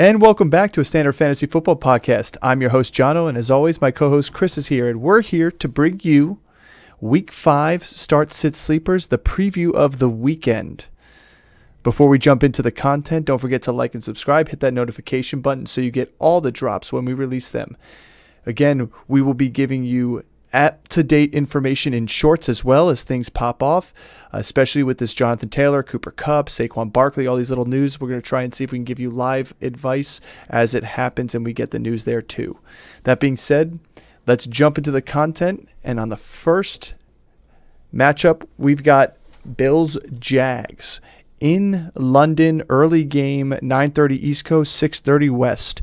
And welcome back to a Standard Fantasy Football Podcast. I'm your host, Jono, and as always, my co-host Chris is here, and we're here to bring you Week 5 Start Sit Sleepers, the preview of the weekend. Before we jump into the content, don't forget to like and subscribe, hit that notification button so you get all the drops when we release them. Again, we will be giving you up-to-date information in shorts as well as things pop off, especially with this Jonathan Taylor, Cooper Kupp, Saquon Barkley, all these little news. We're going to try and see if we can give you live advice as it happens and we get the news there too. That being said, let's jump into the content. And on the first matchup, we've got Bills-Jags in London, early game, 9:30 East Coast, 6:30 West.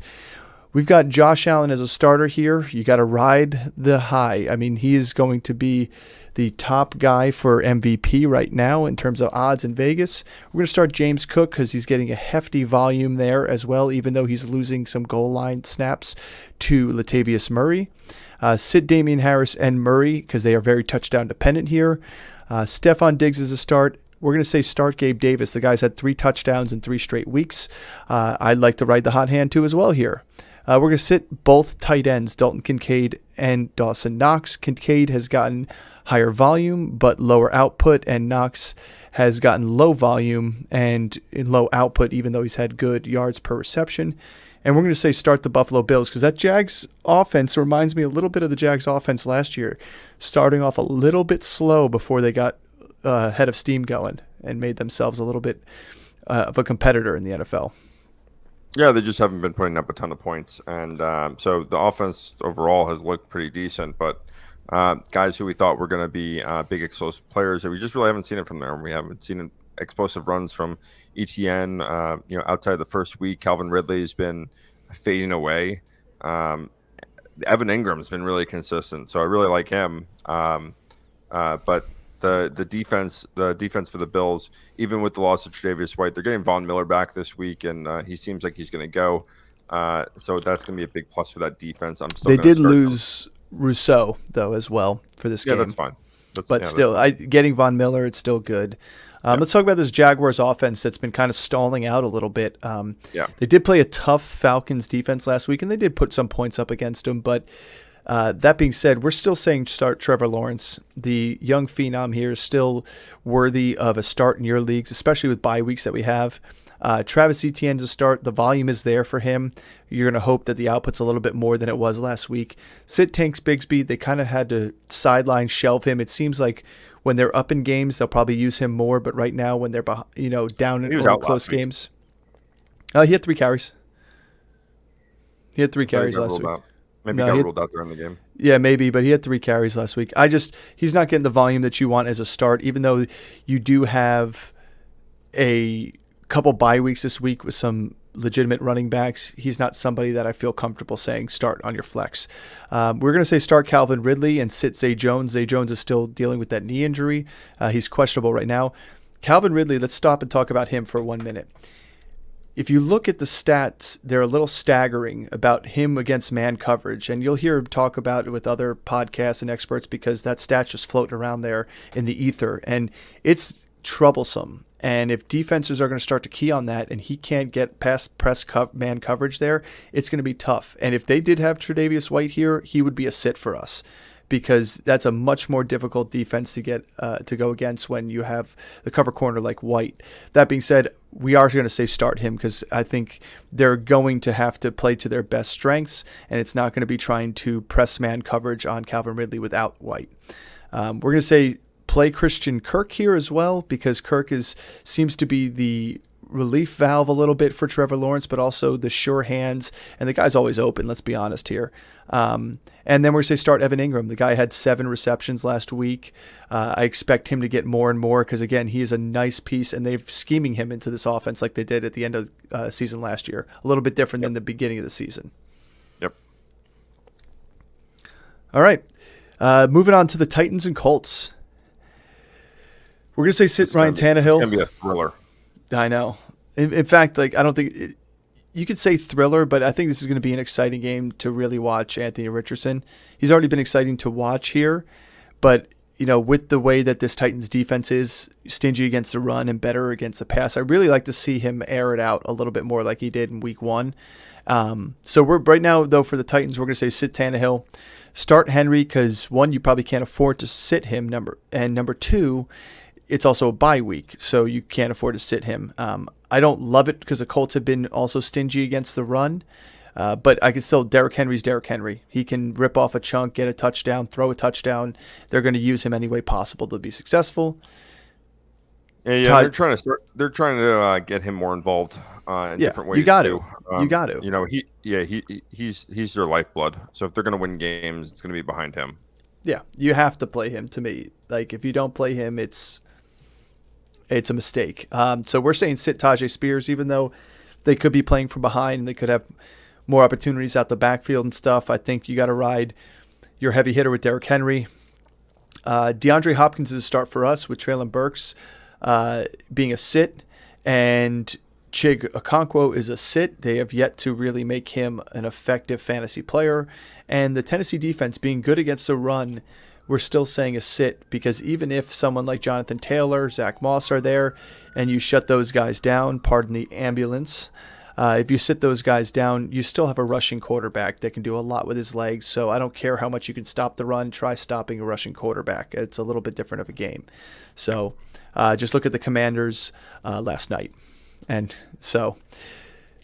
We've got Josh Allen as a starter here. You got to ride the high. I mean, he is going to be the top guy for MVP right now in terms of odds in Vegas. We're going to start James Cook because he's getting a hefty volume there as well, even though he's losing some goal line snaps to Latavius Murray. Sit Damian Harris and Murray because they are very touchdown dependent here. Stephon Diggs is a start. We're going to say start Gabe Davis. The guy's had 3 touchdowns in 3 straight weeks. I'd like to ride the hot hand too as well here. We're going to sit both tight ends, Dalton Kincaid and Dawson Knox. Kincaid has gotten higher volume but lower output, and Knox has gotten low volume and low output even though he's had good yards per reception. And we're going to say start the Buffalo Bills because that Jags offense reminds me a little bit of the Jags offense last year, starting off a little bit slow before they got head of steam going and made themselves a little bit of a competitor in the NFL. Yeah, they just haven't been putting up a ton of points. And so the offense overall has looked pretty decent. But guys who we thought were going to be big explosive players, we just really haven't seen it from there. We haven't seen explosive runs from ETN. Outside of the first week, Calvin Ridley has been fading away. Evan Ingram's been really consistent. So I really like him. But the defense for the Bills, even with the loss of Tre'Davious White, they're getting Von Miller back this week, and he seems like he's going to go. So that's going to be a big plus for that defense. They did lose Rousseau though as well for this game. Yeah, that's fine. Getting Von Miller, it's still good. Let's talk about this Jaguars offense that's been kind of stalling out a little bit. They did play a tough Falcons defense last week, and they did put some points up against them, but that being said, we're still saying start Trevor Lawrence. The young phenom here is still worthy of a start in your leagues, especially with bye weeks that we have. Travis Etienne's a start. The volume is there for him. You're going to hope that the output's a little bit more than it was last week. Sit Tanks Bigsby. They kind of had to sideline shelve him. It seems like when they're up in games, they'll probably use him more. But right now, when they're down in close games, he had 3 carries. He had 3 carries last week. Maybe he got ruled out during the game. Yeah, maybe, but he had 3 carries last week. He's not getting the volume that you want as a start, even though you do have a couple bye weeks this week with some legitimate running backs. He's not somebody that I feel comfortable saying start on your flex. We're going to say start Calvin Ridley and sit Zay Jones. Zay Jones is still dealing with that knee injury. He's questionable right now. Calvin Ridley, let's stop and talk about him for 1 minute. If you look at the stats, they're a little staggering about him against man coverage. And you'll hear him talk about it with other podcasts and experts because that stat's just floating around there in the ether. And it's troublesome. And if defenses are going to start to key on that and he can't get past man coverage there, it's going to be tough. And if they did have Tre'Davious White here, he would be a sit for us, because that's a much more difficult defense to get to go against when you have the cover corner like White. That being said, we are going to say start him because I think they're going to have to play to their best strengths, and it's not going to be trying to press man coverage on Calvin Ridley without White. We're going to say play Christian Kirk here as well, because Kirk seems to be the relief valve a little bit for Trevor Lawrence, but also the sure hands, and the guy's always open, let's be honest here. And then we're going to say start Evan Ingram. The guy had 7 receptions last week. I expect him to get more and more because, again, he is a nice piece, and they're scheming him into this offense like they did at the end of the season last year. A little bit different than the beginning of the season. Yep. All right. Moving on to the Titans and Colts. We're going to say sit Ryan Tannehill. It's going to be a thriller. I know. In fact, I don't think you could say thriller, but I think this is going to be an exciting game to really watch Anthony Richardson. He's already been exciting to watch here, but with the way that this Titans defense is stingy against the run and better against the pass, I really like to see him air it out a little bit more like he did in week 1. So we're right now, though, for the Titans, we're going to say sit Tannehill, start Henry, because 1, you probably can't afford to sit him, and number 2, it's also a bye week, so you can't afford to sit him. I don't love it because the Colts have been also stingy against the run, but I can still, Derrick Henry's Derrick Henry. He can rip off a chunk, get a touchdown, throw a touchdown. They're going to use him any way possible to be successul. Yeah, they're trying to get him more involved in different ways. You got too. to. You got to. He's their lifeblood. So if they're going to win games, it's going to be behind him. Yeah, you have to play him. To me, like if you don't play him, it's a mistake. So we're saying sit Tajay Spears, even though they could be playing from behind and they could have more opportunities out the backfield and stuff. I think you got to ride your heavy hitter with Derrick Henry. DeAndre Hopkins is a start for us with Treylon Burks being a sit, and Chig Okonkwo is a sit. They have yet to really make him an effective fantasy player. And the Tennessee defense being good against the run, we're still saying a sit, because even if someone like Jonathan Taylor, Zach Moss are there, and you shut those guys down, pardon the ambulance, if you sit those guys down, you still have a rushing quarterback that can do a lot with his legs. So I don't care how much you can stop the run. Try stopping a rushing quarterback. It's a little bit different of a game. So just look at the Commanders last night. And so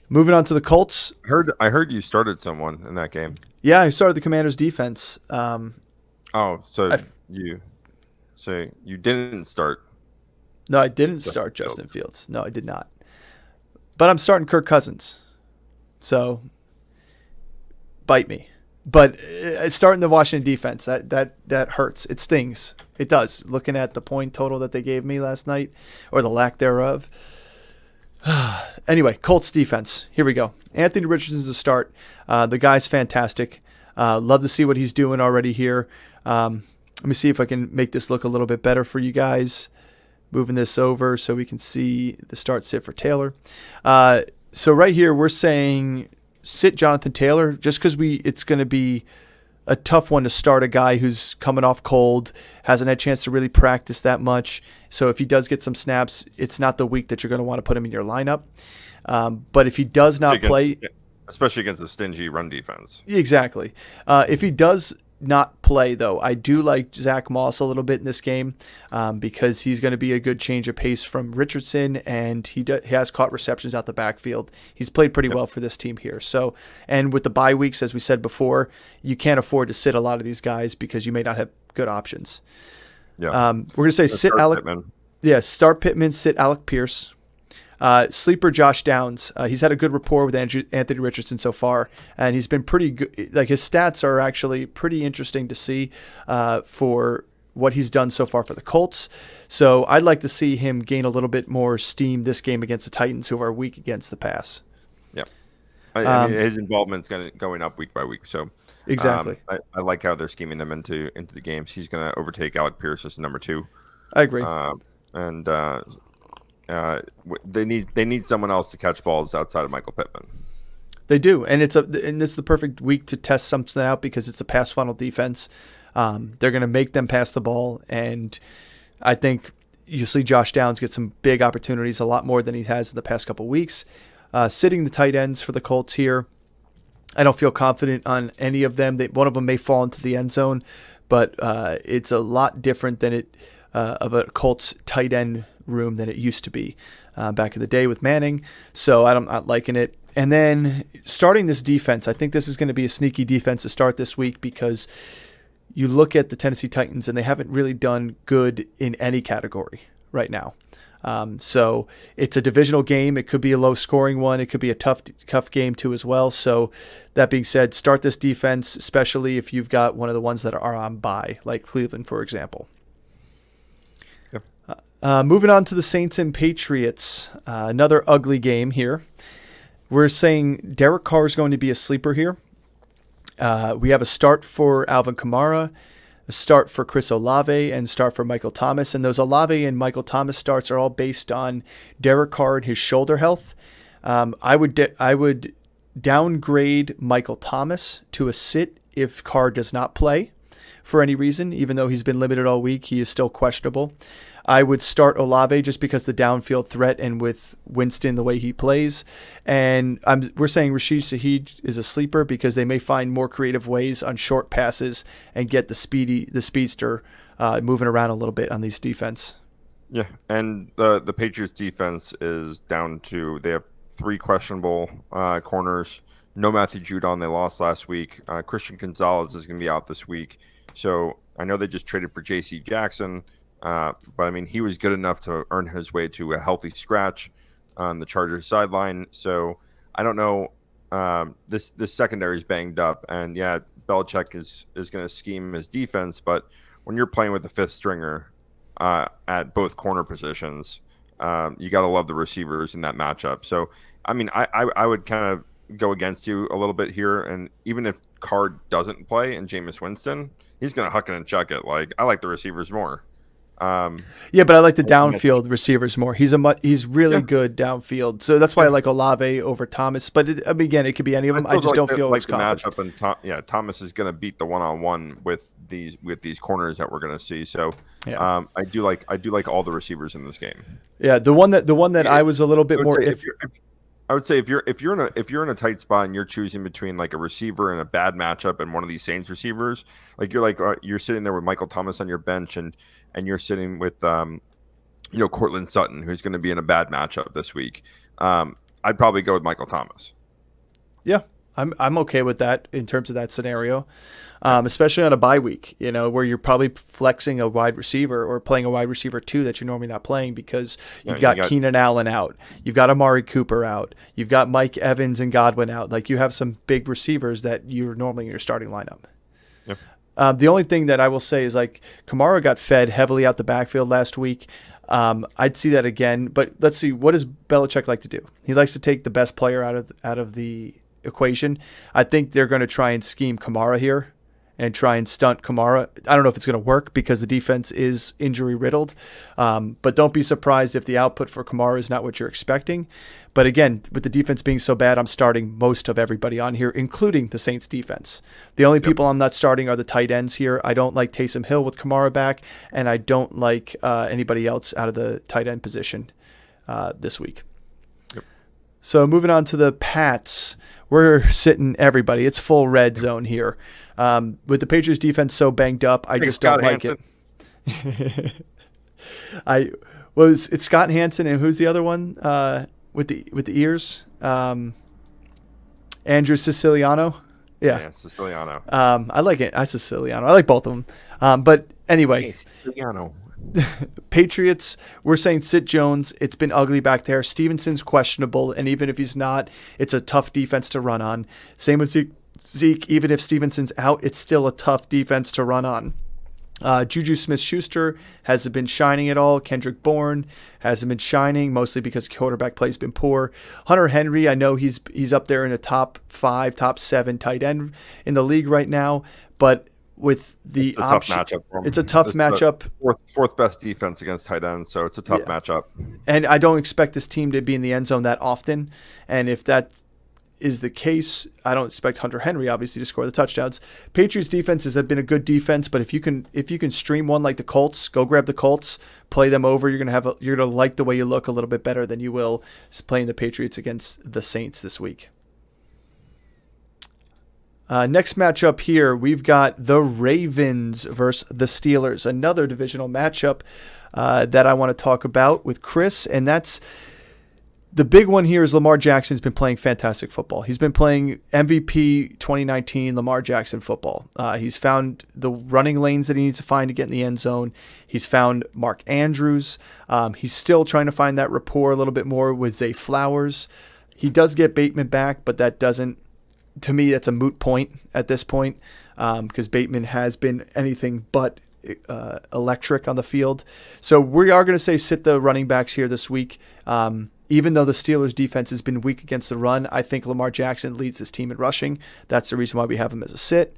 moving on to the Colts. I heard you started someone in that game. Yeah, I started the Commanders defense. You didn't start. No, I didn't start Justin Fields. No, I did not. But I'm starting Kirk Cousins. So bite me. But starting the Washington defense, that hurts. It stings. It does. Looking at the point total that they gave me last night, or the lack thereof. Anyway, Colts defense. Here we go. Anthony Richardson's a start. The guy's fantastic. Love to see what he's doing already here. Let me see if I can make this look a little bit better for you guys. Moving this over so we can see the start sit for Taylor. So right here we're saying sit Jonathan Taylor, just because it's going to be a tough one to start a guy who's coming off cold, hasn't had a chance to really practice that much. So if he does get some snaps, it's not the week that you're going to want to put him in your lineup. But if he does not play, especially against a stingy run defense, exactly. If he does not play, though, I do like Zach Moss a little bit in this game because he's going to be a good change of pace from Richardson, and he has caught receptions out the backfield. He's played pretty well for this team here. So, and with the bye weeks, as we said before, you can't afford to sit a lot of these guys because you may not have good options. Yeah, we're going to say sit Alec Pittman. Yeah, start Pittman, sit Alec Pierce. Sleeper Josh Downs. He's had a good rapport with Anthony Richardson so far, and he's been pretty good. Like his stats are actually pretty interesting to see for what he's done so far for the Colts. So I'd like to see him gain a little bit more steam this game against the Titans, who are weak against the pass. Yeah, I mean, his involvement's going up week by week. So exactly, I like how they're scheming him into the games. He's going to overtake Alec Pierce as number 2. I agree. They need someone else to catch balls outside of Michael Pittman. They do, and this is the perfect week to test something out because it's a pass funnel defense. They're going to make them pass the ball, and I think you'll see Josh Downs get some big opportunities, a lot more than he has in the past couple of weeks. Sitting the tight ends for the Colts here, I don't feel confident on any of them. One of them may fall into the end zone, but it's a lot different than of a Colts tight end room than it used to be back in the day with Manning. So I'm not liking it. And then starting this defense, I think this is going to be a sneaky defense to start this week because you look at the Tennessee Titans and they haven't really done good in any category right now. So it's a divisional game. It could be a low scoring one. It could be a tough game too as well. So that being said, start this defense, especially if you've got one of the ones that are on bye, like Cleveland, for example. Moving on to the Saints and Patriots, another ugly game here. We're saying Derek Carr is going to be a sleeper here. We have a start for Alvin Kamara, a start for Chris Olave, and start for Michael Thomas. And those Olave and Michael Thomas starts are all based on Derek Carr and his shoulder health. I would downgrade Michael Thomas to a sit if Carr does not play. for any reason. Even though he's been limited all week, he is still questionable. I would start Olave just because the downfield threat and with Winston the way he plays. And we're saying Rashid Shaheed is a sleeper because they may find more creative ways on short passes and get the speedster moving around a little bit on these defense. Yeah, and the Patriots defense is down to, they have 3 questionable corners. No Matthew Judon, they lost last week. Christian Gonzalez is going to be out this week. So I know they just traded for J.C. Jackson. But I mean, he was good enough to earn his way to a healthy scratch on the Chargers sideline. So I don't know. This secondary is banged up, and yeah, Belichick is going to scheme his defense. But when you're playing with the 5th stringer at both corner positions, you got to love the receivers in that matchup. So I mean, I would kind of go against you a little bit here, and even if Card doesn't play and Jameis Winston, he's going to huck it and chuck it. Like, I like the receivers more. Yeah, but I like the downfield receivers more. He's really good downfield, so that's why I like Olave over Thomas. But again, it could be any of them. I just don't feel like the matchup. And Thomas is going to beat the one-on-one with these corners that we're going to see. So I do like all the receivers in this game. Yeah, the one that I was a little bit more. I would say if you're in a tight spot and you're choosing between like a receiver and a bad matchup and one of these Saints receivers, like you're sitting there with Michael Thomas on your bench and you're sitting with Cortland Sutton, who's going to be in a bad matchup this week. I'd probably go with Michael Thomas. Yeah, I'm okay with that in terms of that scenario, especially on a bye week, where you're probably flexing a wide receiver or playing a wide receiver 2 that you're normally not playing because you've got Keenan Allen out, you've got Amari Cooper out, you've got Mike Evans and Godwin out. Like, you have some big receivers that you're normally in your starting lineup. Yep. The only thing that I will say is, like, Kamara got fed heavily out the backfield last week. I'd see that again, but let's see, what does Belichick like to do? He likes to take the best player out of the equation. I think they're going to try and scheme Kamara here and try and stunt Kamara. I don't know if it's going to work because the defense is injury riddled, but don't be surprised if the output for Kamara is not what you're expecting. But again, with the defense being so bad, I'm starting most of everybody on here, including the Saints defense. The only people I'm not starting are the tight ends here. I don't like Taysom Hill with Kamara back, and I don't like anybody else out of the tight end position this week. Yep. So moving on to the Pats, we're sitting everybody. It's full red zone here. With the Patriots defense so banged up, I just don't like it. It's Scott Hansen, and who's the other one with the ears? Andrew Siciliano. Yeah, Siciliano. I like it. Siciliano. I like both of them. But anyway, hey, Siciliano. Patriots, we're saying sit Jones. It's been ugly back there. Stevenson's questionable, and even if he's not, it's a tough defense to run on. Same with Zeke. Even if Stevenson's out, it's still a tough defense to run on. Juju Smith-Schuster hasn't been shining at all. Kendrick Bourne hasn't been shining, mostly because quarterback play has been poor. Hunter Henry, I know he's up there in the top 5, top 7 tight end in the league right now, but with the option, it's a tough matchup. Fourth best defense against tight ends, so it's a tough matchup. And I don't expect this team to be in the end zone that often. And if that is the case, I don't expect Hunter Henry obviously to score the touchdowns. Patriots defenses have been a good defense, but if you can stream one like the Colts, go grab the Colts, play them over. You're gonna like the way you look a little bit better than you will playing the Patriots against the Saints this week. Next matchup here, we've got the Ravens versus the Steelers, another divisional matchup that I want to talk about with Chris, and that's the big one here is Lamar Jackson's been playing fantastic football. He's been playing MVP 2019 Lamar Jackson football. He's found the running lanes that he needs to find to get in the end zone. He's found Mark Andrews. He's still trying to find that rapport a little bit more with Zay Flowers. He does get Bateman back, but that doesn't, to me, that's a moot point at this point because Bateman has been anything but electric on the field. So we are going to say sit the running backs here this week. Even though the Steelers' defense has been weak against the run, I think Lamar Jackson leads this team in rushing. That's the reason why we have him as a sit.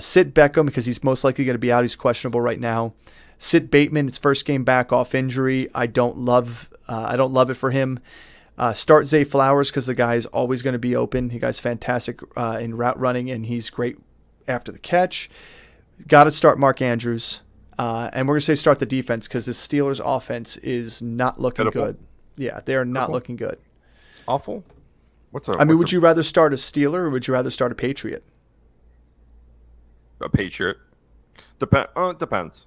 Sit Beckham because he's most likely going to be out. He's questionable right now. Sit Bateman. It's first game back off injury. I don't love it for him. Start Zay Flowers because the guy is always going to be open. The guy's fantastic in route running, and he's great after the catch. got to start Mark Andrews. And we're going to say start the defense because the Steelers' offense is not looking good. Yeah, they are not looking good. Awful? Would you rather start a Steeler or would you rather start a Patriot? A Patriot. It depends.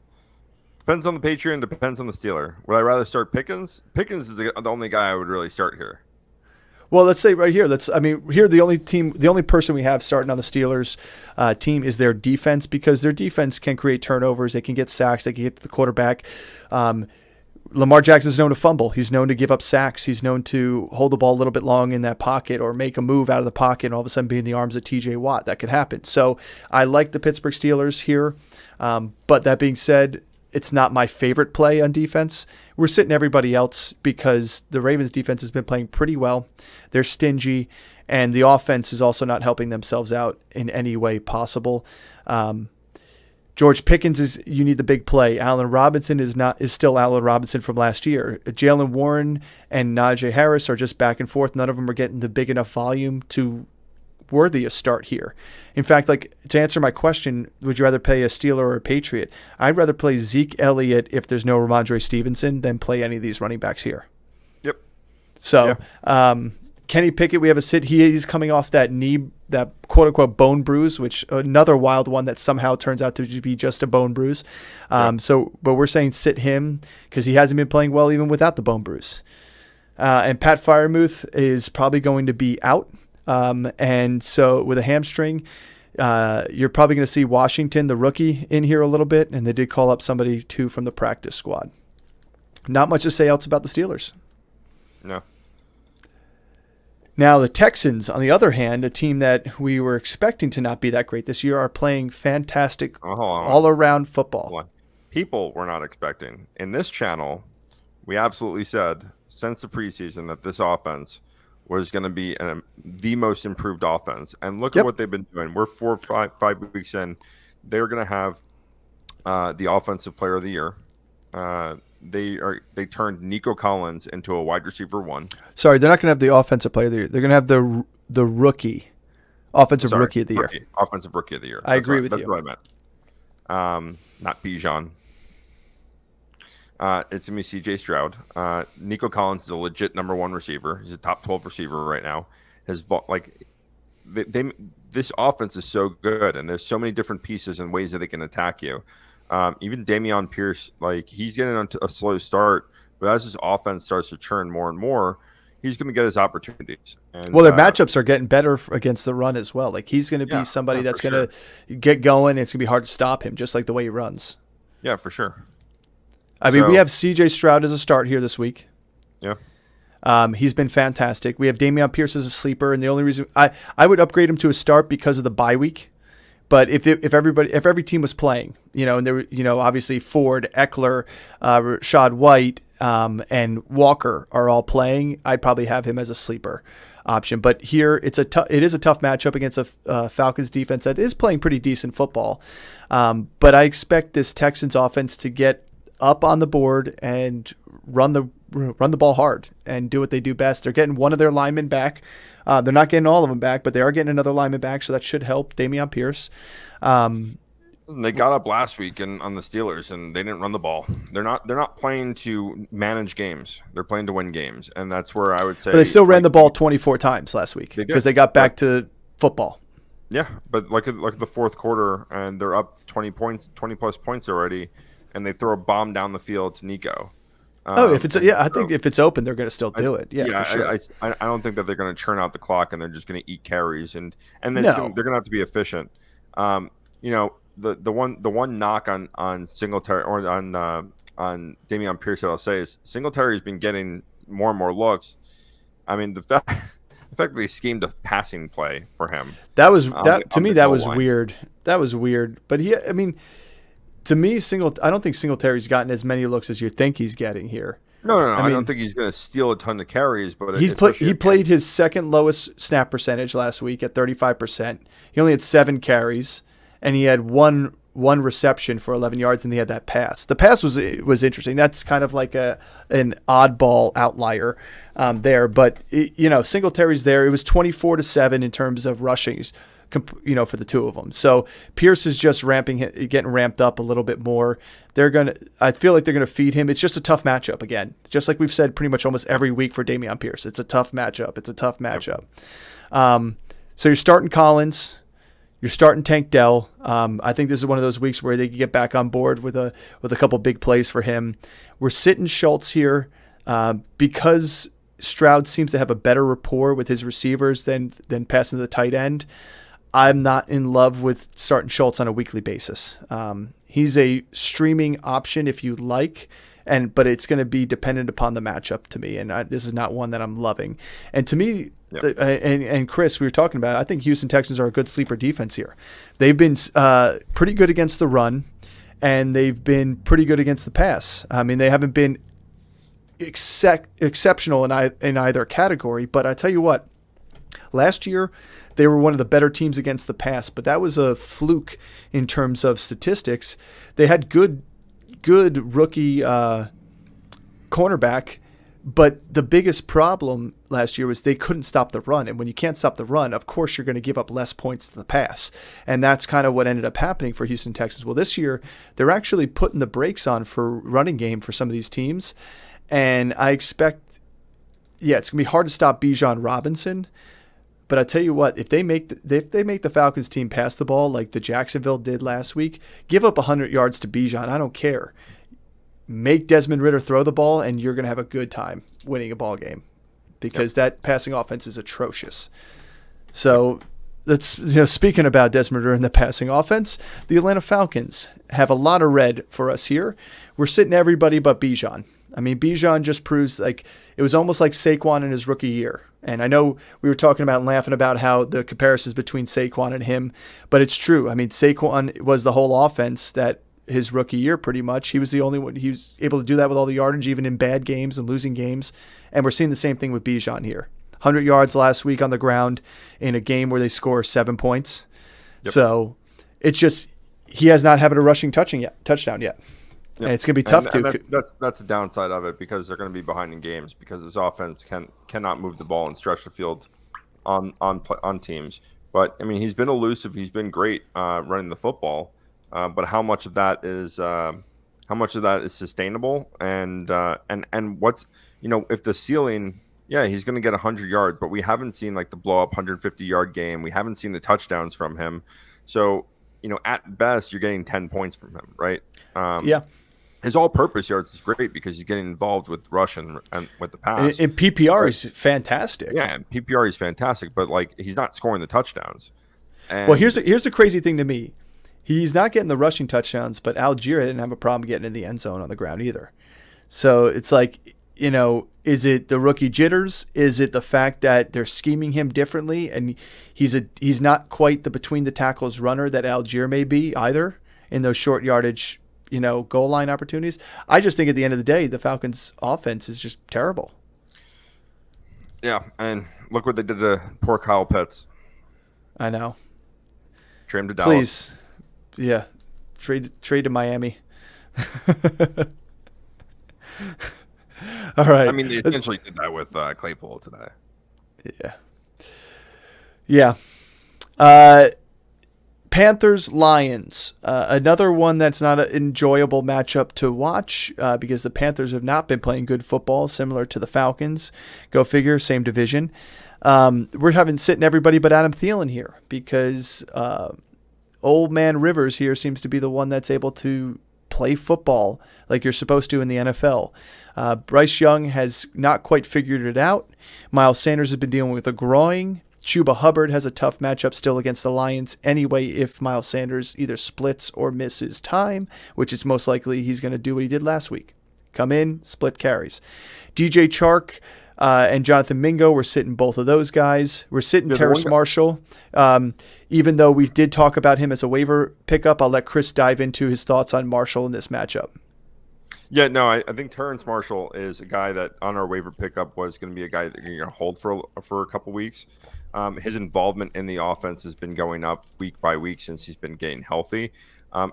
Depends on the Patriot and depends on the Steeler. Would I rather start Pickens? Pickens is the only guy I would really start here. Well, let's say right here. Here the only person we have starting on the Steelers team is their defense because their defense can create turnovers. They can get sacks. They can get to the quarterback. Lamar Jackson is known to fumble. He's known to give up sacks. He's known to hold the ball a little bit long in that pocket or make a move out of the pocket and all of a sudden be in the arms of TJ Watt. That could happen. So I like the Pittsburgh Steelers here. But that being said, it's not my favorite play on defense. We're sitting everybody else because the Ravens defense has been playing pretty well. They're stingy, and the offense is also not helping themselves out in any way possible. George Pickens you need the big play. Allen Robinson is still Allen Robinson from last year. Jalen Warren and Najee Harris are just back and forth. None of them are getting the big enough volume to worthy a start here. In fact, to answer my question, would you rather play a Steeler or a Patriot? I'd rather play Zeke Elliott if there's no Ramondre Stevenson than play any of these running backs here. Yep. So, Kenny Pickett, we have a sit. He's coming off that knee, that quote unquote bone bruise, which another wild one that somehow turns out to be just a bone bruise. But we're saying sit him because he hasn't been playing well even without the bone bruise. And Pat Freiermuth is probably going to be out. And so with a hamstring, you're probably going to see Washington, the rookie, in here a little bit. And they did call up somebody too from the practice squad. Not much to say else about the Steelers. No. Now the Texans, on the other hand, a team that we were expecting to not be that great this year, are playing fantastic all-around football. People were not expecting. In this channel, we absolutely said since the preseason that this offense was going to be the most improved offense. And look at what they've been doing. We're 4 or 5 weeks in. They're going to have the offensive player of the year. They turned Nico Collins into a wide receiver 1. Sorry, they're not going to have the offensive player of the year. They're going to have the rookie, rookie of the year. Offensive rookie of the year. I agree with you. That's what I meant. Not Bijan. It's going to be CJ Stroud. Nico Collins is a legit number 1 receiver. He's a top 12 receiver right now. This offense is so good, and there's so many different pieces and ways that they can attack you. Even Dameon Pierce, he's getting on a slow start, but as his offense starts to churn more and more, he's going to get his opportunities. And, their matchups are getting better against the run as well. He's going to be somebody that's going to get going, and it's going to be hard to stop him, just like the way he runs. Yeah, for sure. We have C.J. Stroud as a start here this week. Yeah. He's been fantastic. We have Dameon Pierce as a sleeper, and the only reason I would upgrade him to a start because of the bye week. But if every team was playing, and there were, obviously Ford, Eckler, Rashad White, and Walker are all playing, I'd probably have him as a sleeper option. But here it is a tough matchup against a Falcons defense that is playing pretty decent football. But I expect this Texans offense to get up on the board and run the ball hard and do what they do best. They're getting one of their linemen back. They're not getting all of them back, but they are getting another lineman back, so that should help Dameon Pierce. They got up last week on the Steelers, and they didn't run the ball. They're not playing to manage games. They're playing to win games, and that's where I would say. But they still ran the ball 24 times last week because they got back to football. Yeah, but like the fourth quarter, and they're up 20 plus points already, and they throw a bomb down the field to Nico. I think if it's open, they're going to still do it. Yeah, for sure. I don't think that they're going to churn out the clock and they're just going to eat carries and they're going to have to be efficient. The one knock on Singletary or on Dameon Pierce that I'll say is Singletary's been getting more and more looks. I mean, the fact that they schemed a passing play for him. That was weird. That was weird. But to me, I don't think Singletary's gotten as many looks as you think he's getting here. No. I don't think he's going to steal a ton of carries, but he played his second lowest snap percentage last week at 35%. He only had 7 carries, and he had one reception for 11 yards, and he had that pass. The pass was interesting. That's kind of like an oddball outlier there, but Singletary's there. It was 24-7 in terms of rushings for the two of them. So Pierce is just getting ramped up a little bit more. I feel like they're gonna feed him. It's just a tough matchup again, just like we've said pretty much almost every week for Dameon Pierce. It's a tough matchup. So you're starting Collins, you're starting Tank Dell. I think this is one of those weeks where they can get back on board with a couple big plays for him. We're sitting Schultz here because Stroud seems to have a better rapport with his receivers than passing to the tight end. I'm not in love with starting Schultz on a weekly basis. He's a streaming option if you like, but it's going to be dependent upon the matchup to me, and this is not one that I'm loving. And to me, and Chris, we were talking about it, I think Houston Texans are a good sleeper defense here. They've been pretty good against the run, and they've been pretty good against the pass. I mean, they haven't been exceptional in either category, but I tell you what, last year they were one of the better teams against the pass, but that was a fluke in terms of statistics. They had good rookie cornerback, but the biggest problem last year was they couldn't stop the run. And when you can't stop the run, of course you're going to give up less points to the pass. And that's kind of what ended up happening for Houston Texans. Well, this year they're actually putting the brakes on for running game for some of these teams. And I expect, it's going to be hard to stop Bijan Robinson. But I tell you what, if they make the Falcons team pass the ball like the Jacksonville did last week, give up 100 yards to Bijan. I don't care. Make Desmond Ridder throw the ball, and you're going to have a good time winning a ball game because that passing offense is atrocious. So that's speaking about Desmond Ridder and the passing offense, the Atlanta Falcons have a lot of red for us here. We're sitting everybody but Bijan. I mean, Bijan just proves like it was almost like Saquon in his rookie year. And I know we were talking about and laughing about how the comparisons between Saquon and him, but it's true. I mean, Saquon was the whole offense that his rookie year pretty much. He was the only one. He was able to do that with all the yardage, even in bad games and losing games. And we're seeing the same thing with Bijan here. 100 yards last week on the ground in a game where they score 7 points. Yep. So it's just he has not had a rushing touchdown yet. Yep. And it's going to be tough that's the downside of it because they're going to be behind in games because his offense cannot move the ball and stretch the field on teams. But I mean, he's been elusive. He's been great running the football. But how much of that is sustainable? And what's if the ceiling, he's going to get 100 yards, but we haven't seen like the blow up 150-yard game. We haven't seen the touchdowns from him. So at best, you're getting 10 points from him, right? His all-purpose yards is great because he's getting involved with rush and with the pass. In PPR, he's fantastic. Yeah, in PPR, he's fantastic, but like he's not scoring the touchdowns. Well, here's the crazy thing to me. He's not getting the rushing touchdowns, but Algier didn't have a problem getting in the end zone on the ground either. So it's like, is it the rookie jitters? Is it the fact that they're scheming him differently and he's not quite the between the tackles runner that Algier may be either in those short yardage goal line opportunities? I just think at the end of the day, the Falcons' offense is just terrible. Yeah, and look what they did to poor Kyle Pitts. I know. Trade him to Dallas. Please. Yeah. Trade to Miami. All right. I mean, they essentially did that with Claypool today. Yeah. Panthers, Lions, another one that's not an enjoyable matchup to watch because the Panthers have not been playing good football, similar to the Falcons. Go figure, same division. We're sitting everybody but Adam Thielen here because old man Rivers here seems to be the one that's able to play football like you're supposed to in the NFL. Bryce Young has not quite figured it out. Miles Sanders has been dealing with a groin. Chuba Hubbard has a tough matchup still against the Lions anyway if Miles Sanders either splits or misses time, which is most likely he's going to do what he did last week. Come in, split carries. DJ Chark and Jonathan Mingo, we're sitting both of those guys. We're sitting Terrace Marshall. Even though we did talk about him as a waiver pickup, I'll let Chris dive into his thoughts on Marshall in this matchup. Yeah, no, I think Terrence Marshall is a guy that on our waiver pickup was going to be a guy that you're going to hold for a couple weeks. His involvement in the offense has been going up week by week since he's been getting healthy.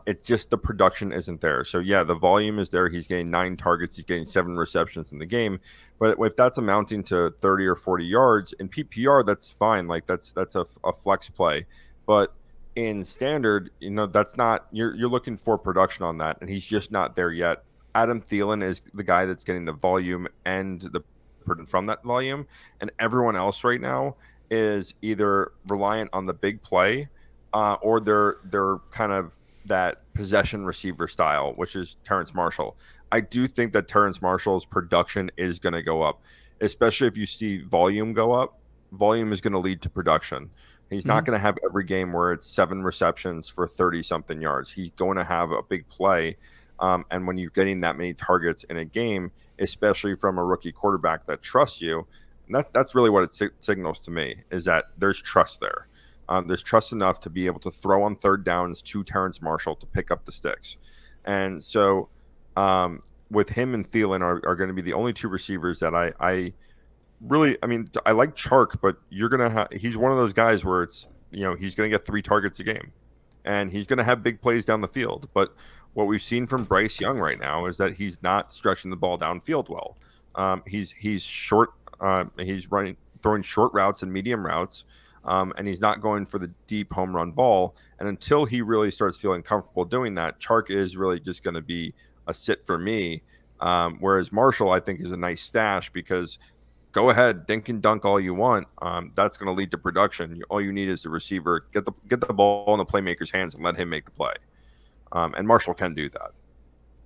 It's just the production isn't there. So, yeah, the volume is there. He's getting 9 targets. He's getting 7 receptions in the game. But if that's amounting to 30 or 40 yards in PPR, that's fine. Like that's a flex play. But in standard, that's not you're looking for production on that, and he's just not there yet. Adam Thielen is the guy that's getting the volume and the production from that volume, and everyone else right now is either reliant on the big play, or they're kind of that possession receiver style, which is Terrence Marshall. I do think that Terrence Marshall's production is going to go up, especially if you see volume go up. Volume is going to lead to production. He's not going to have every game where it's 7 receptions for 30-something yards. He's going to have a big play. And when you're getting that many targets in a game, especially from a rookie quarterback that trusts you, and that's really what it signals to me, is that there's trust there. There's trust enough to be able to throw on third downs to Terrence Marshall to pick up the sticks. And so with him and Thielen are going to be the only 2 receivers that I like Chark, but he's one of those guys where it's, he's going to get 3 targets a game, and he's going to have big plays down the field. But what we've seen from Bryce Young right now is that he's not stretching the ball downfield well. He's short. He's throwing short routes and medium routes, and he's not going for the deep home run ball. And until he really starts feeling comfortable doing that, Chark is really just going to be a sit for me. Whereas Marshall, I think, is a nice stash because go ahead, dink and dunk all you want. That's going to lead to production. All you need is the receiver, get the ball in the playmaker's hands and let him make the play. And Marshall can do that.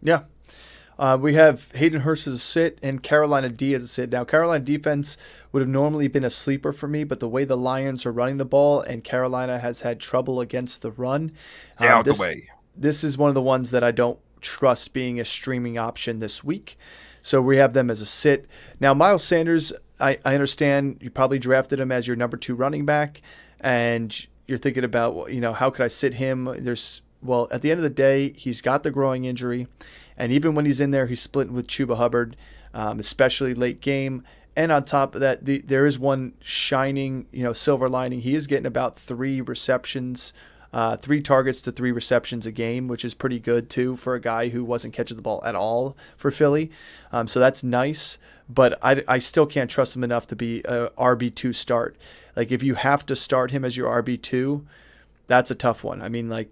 Yeah. We have Hayden Hurst as a sit and Carolina D as a sit. Now, Carolina defense would have normally been a sleeper for me, but the way the Lions are running the ball and Carolina has had trouble against the run. Stay out the way. This is one of the ones that I don't trust being a streaming option this week. So we have them as a sit. Now, Miles Sanders, I understand you probably drafted him as your number 2 running back, and you're thinking about, how could I sit him? At the end of the day, he's got the growing injury, and even when he's in there, he's splitting with Chuba Hubbard, especially late game. And on top of that, there is one shining, silver lining. He is getting about 3 receptions, 3 targets to 3 receptions a game, which is pretty good too for a guy who wasn't catching the ball at all for Philly. So that's nice, but I still can't trust him enough to be a RB2 start. Like if you have to start him as your RB2, that's a tough one. I mean, like,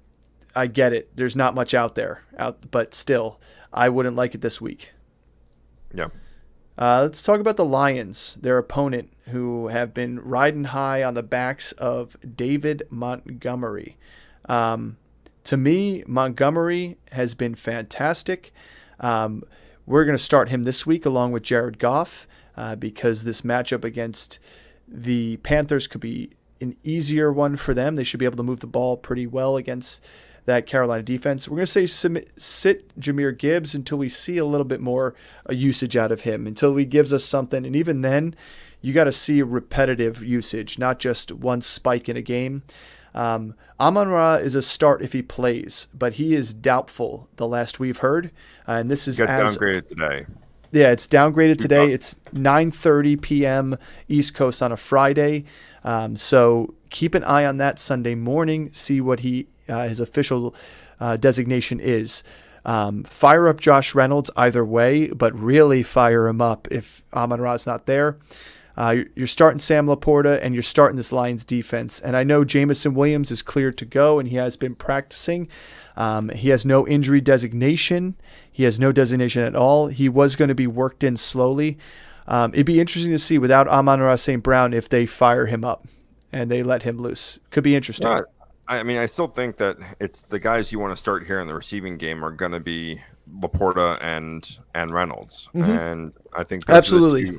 I get it. There's not much out there, but still, I wouldn't like it this week. Yeah. Let's talk about the Lions, their opponent, who have been riding high on the backs of David Montgomery. To me, Montgomery has been fantastic. We're going to start him this week along with Jared Goff because this matchup against the Panthers could be an easier one for them. They should be able to move the ball pretty well against that Carolina defense. We're going to say sit Jahmyr Gibbs until we see a little bit more usage out of him, until he gives us something. And even then, you got to see repetitive usage, not just one spike in a game. Amon-Ra is a start if he plays, but he is doubtful the last we've heard. And this is downgraded today. Yeah, it's downgraded today. It's 9:30 p.m. East Coast on a Friday. So keep an eye on that Sunday morning. See what his official designation is. Fire up Josh Reynolds either way, but really fire him up if Amon-Ra's not there. You're starting Sam Laporta and you're starting this Lions defense. And I know Jameson Williams is cleared to go and he has been practicing. He has no injury designation. He has no designation at all. He was going to be worked in slowly. It'd be interesting to see without Amon-Ra St. Brown if they fire him up and they let him loose. Could be interesting. I still think that it's the guys you want to start here in the receiving game are going to be Laporta and Reynolds. Mm-hmm. And I think absolutely.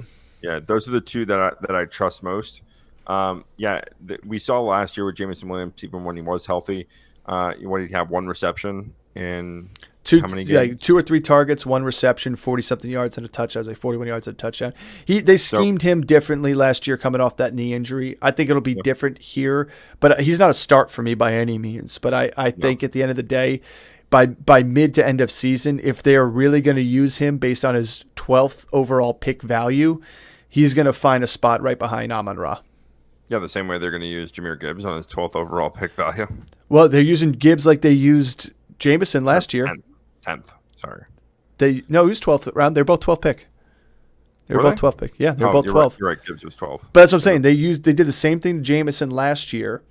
Those are the 2 that I trust most. We saw last year with Jameson Williams, even when he was healthy, what did he have? 1 reception in how many games? Yeah, 2 or 3 targets, 1 reception, 40-something yards and a touchdown. Like 41 yards and a touchdown. They schemed him differently last year coming off that knee injury. I think it'll be different here, but he's not a start for me by any means. But I think at the end of the day, by mid to end of season, if they are really going to use him based on his 12th overall pick value, he's going to find a spot right behind Amon-Ra. Yeah, the same way they're going to use Jahmyr Gibbs on his 12th overall pick value. Well, they're using Gibbs like they used Jameson last year. 10th, sorry. He was 12th round. They're both 12th pick. They were both 12th pick. Yeah, they're both 12. You're right. Gibbs was 12. But that's what I'm saying. They did the same thing to Jameson last year.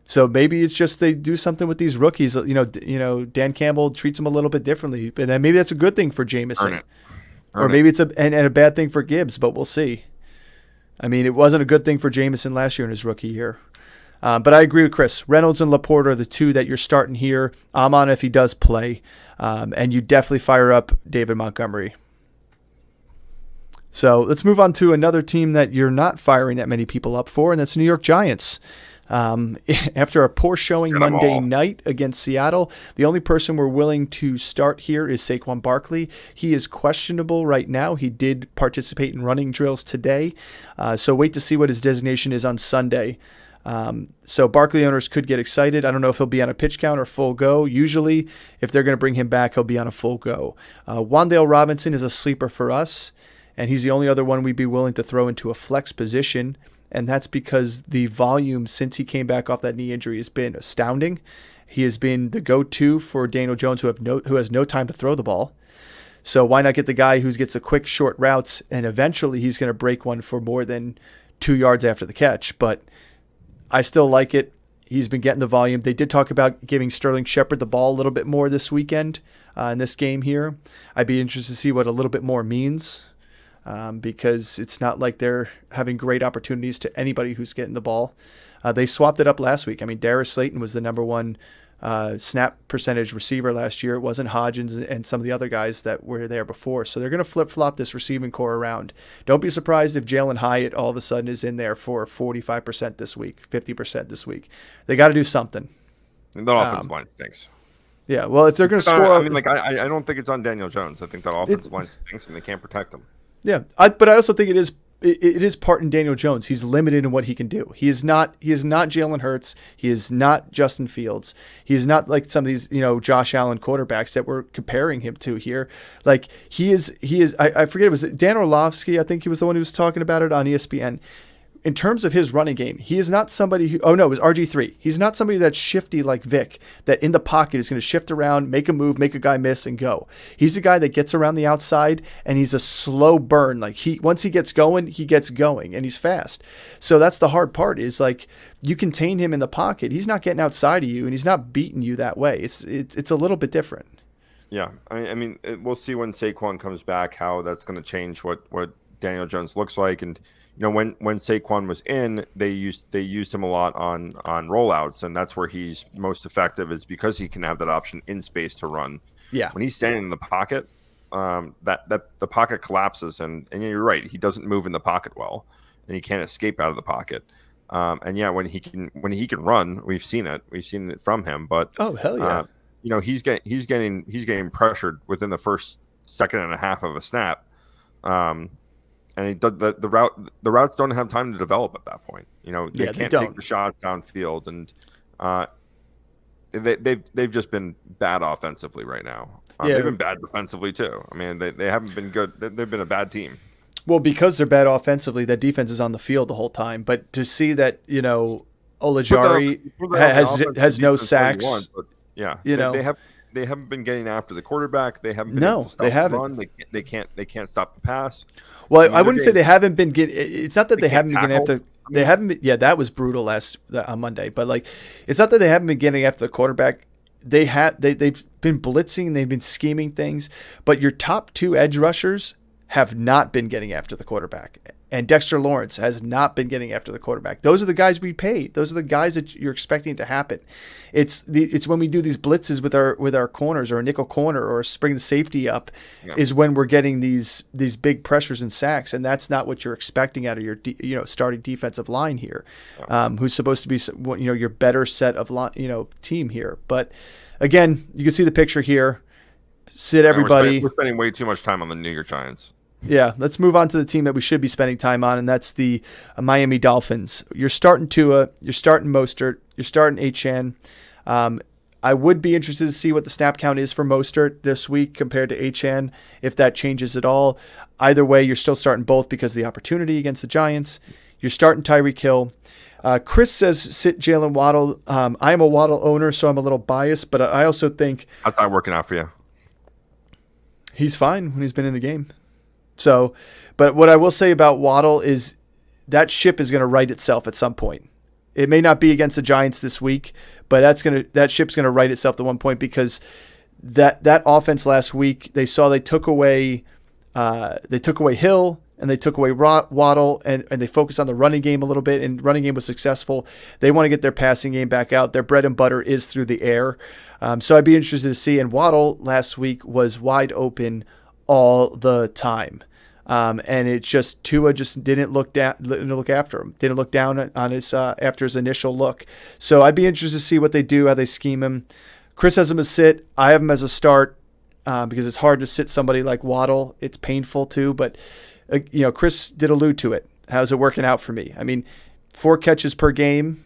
So maybe it's just they do something with these rookies. Dan Campbell treats them a little bit differently, and then maybe that's a good thing for Jameson, or maybe it's a bad thing for Gibbs. But we'll see. I mean, it wasn't a good thing for Jameson last year in his rookie year. But I agree with Chris. Reynolds and Laporte are the two that you're starting here. I'm on if he does play, and you definitely fire up David Montgomery. So let's move on to another team that you're not firing that many people up for, and that's New York Giants. After a poor showing Monday night against Seattle, the only person we're willing to start here is Saquon Barkley. He is questionable right now. He did participate in running drills today, so wait to see what his designation is on Sunday. So Barkley owners could get excited. I don't know if he'll be on a pitch count or full go. Usually, if they're going to bring him back, he'll be on a full go. Wan'Dale Robinson is a sleeper for us, and he's the only other one we'd be willing to throw into a flex position. And that's because the volume since he came back off that knee injury has been astounding. He has been the go-to for Daniel Jones, who has no time to throw the ball. So why not get the guy who gets the quick, short routes, and eventually he's going to break one for more than 2 yards after the catch. But I still like it. He's been getting the volume. They did talk about giving Sterling Shepard the ball a little bit more this weekend in this game here. I'd be interested to see what a little bit more means. Because it's not like they're having great opportunities to anybody who's getting the ball. They swapped it up last week. I mean, Darius Slayton was the number one snap percentage receiver last year. It wasn't Hodgins and some of the other guys that were there before. So they're going to flip-flop this receiving core around. Don't be surprised if Jalen Hyatt all of a sudden is in there for 45% this week, 50% this week. They got to do something. And that offensive line stinks. Yeah, well, if they're going to score... I don't think it's on Daniel Jones. I think that offensive line stinks and they can't protect him. Yeah, but I also think it is part in Daniel Jones. He's limited in what he can do. He is not Jalen Hurts. He is not Justin Fields. He is not like some of these, Josh Allen quarterbacks that we're comparing him to here. Like he is, I forget, it was Dan Orlovsky, I think he was the one who was talking about it on ESPN. In terms of his running game, he is not somebody who, it was RG3. He's not somebody that's shifty like Vic, that in the pocket is going to shift around, make a move, make a guy miss, and go. He's a guy that gets around the outside, and he's a slow burn. Like once he gets going, and he's fast. So that's the hard part is like you contain him in the pocket. He's not getting outside of you, and he's not beating you that way. It's a little bit different. Yeah, I mean, we'll see when Saquon comes back how that's going to change what Daniel Jones looks like. And when Saquon was in, they used him a lot on rollouts, and that's where he's most effective, is because he can have that option in space to run. Yeah. When he's standing in the pocket, that the pocket collapses, and you're right, he doesn't move in the pocket well, and he can't escape out of the pocket. When he can run, we've seen it from him. But oh hell yeah, he's getting pressured within the first second and a half of a snap. And the routes don't have time to develop at that point. They can't take the shots downfield, and they've just been bad offensively right now. They've been bad defensively too. I mean, they haven't been good. They've been a bad team. Well, because they're bad offensively, that defense is on the field the whole time. But to see that, Olajari has no sacks. They haven't been getting after the quarterback. They haven't been able to stop the run. They can't stop the pass. Well, I wouldn't say they haven't been getting. It's not that they haven't been getting after. They haven't been, that was brutal on Monday. But it's not that they haven't been getting after the quarterback. They've been blitzing. They've been scheming things. But your top two edge rushers have not been getting after the quarterback. And Dexter Lawrence has not been getting after the quarterback. Those are the guys we paid. Those are the guys that you're expecting to happen. It's when we do these blitzes with our corners, or a nickel corner, or bring the safety up, is when we're getting these big pressures and sacks, and that's not what you're expecting out of your starting defensive line here, who's supposed to be your better set of team here. But again, you can see the picture here. Sit everybody. We're spending way too much time on the New York Giants. Yeah, let's move on to the team that we should be spending time on, and that's the Miami Dolphins. You're starting Tua, you're starting Mostert, you're starting Achane. I would be interested to see what the snap count is for Mostert this week compared to Achane, if that changes at all. Either way, you're still starting both because of the opportunity against the Giants. You're starting Tyreek Hill. Chris says sit Jalen Waddle. I am a Waddle owner, so I'm a little biased, but I also think... How's that working out for you? He's fine when he's been in the game. So, but what I will say about Waddle is that ship is going to right itself at some point. It may not be against the Giants this week, but that ship's gonna right itself to one point because that offense last week they took away Hill and they took away Waddle and they focused on the running game a little bit, and running game was successful. They want to get their passing game back out. Their bread and butter is through the air. So I'd be interested to see. And Waddle last week was wide open all the time. And it just Tua just didn't look after him. Didn't look down on his after his initial look. So I'd be interested to see what they do, how they scheme him. Chris has him as sit. I have him as a start because it's hard to sit somebody like Waddle. It's painful too, but Chris did allude to it. How's it working out for me? I mean, 4 catches per game.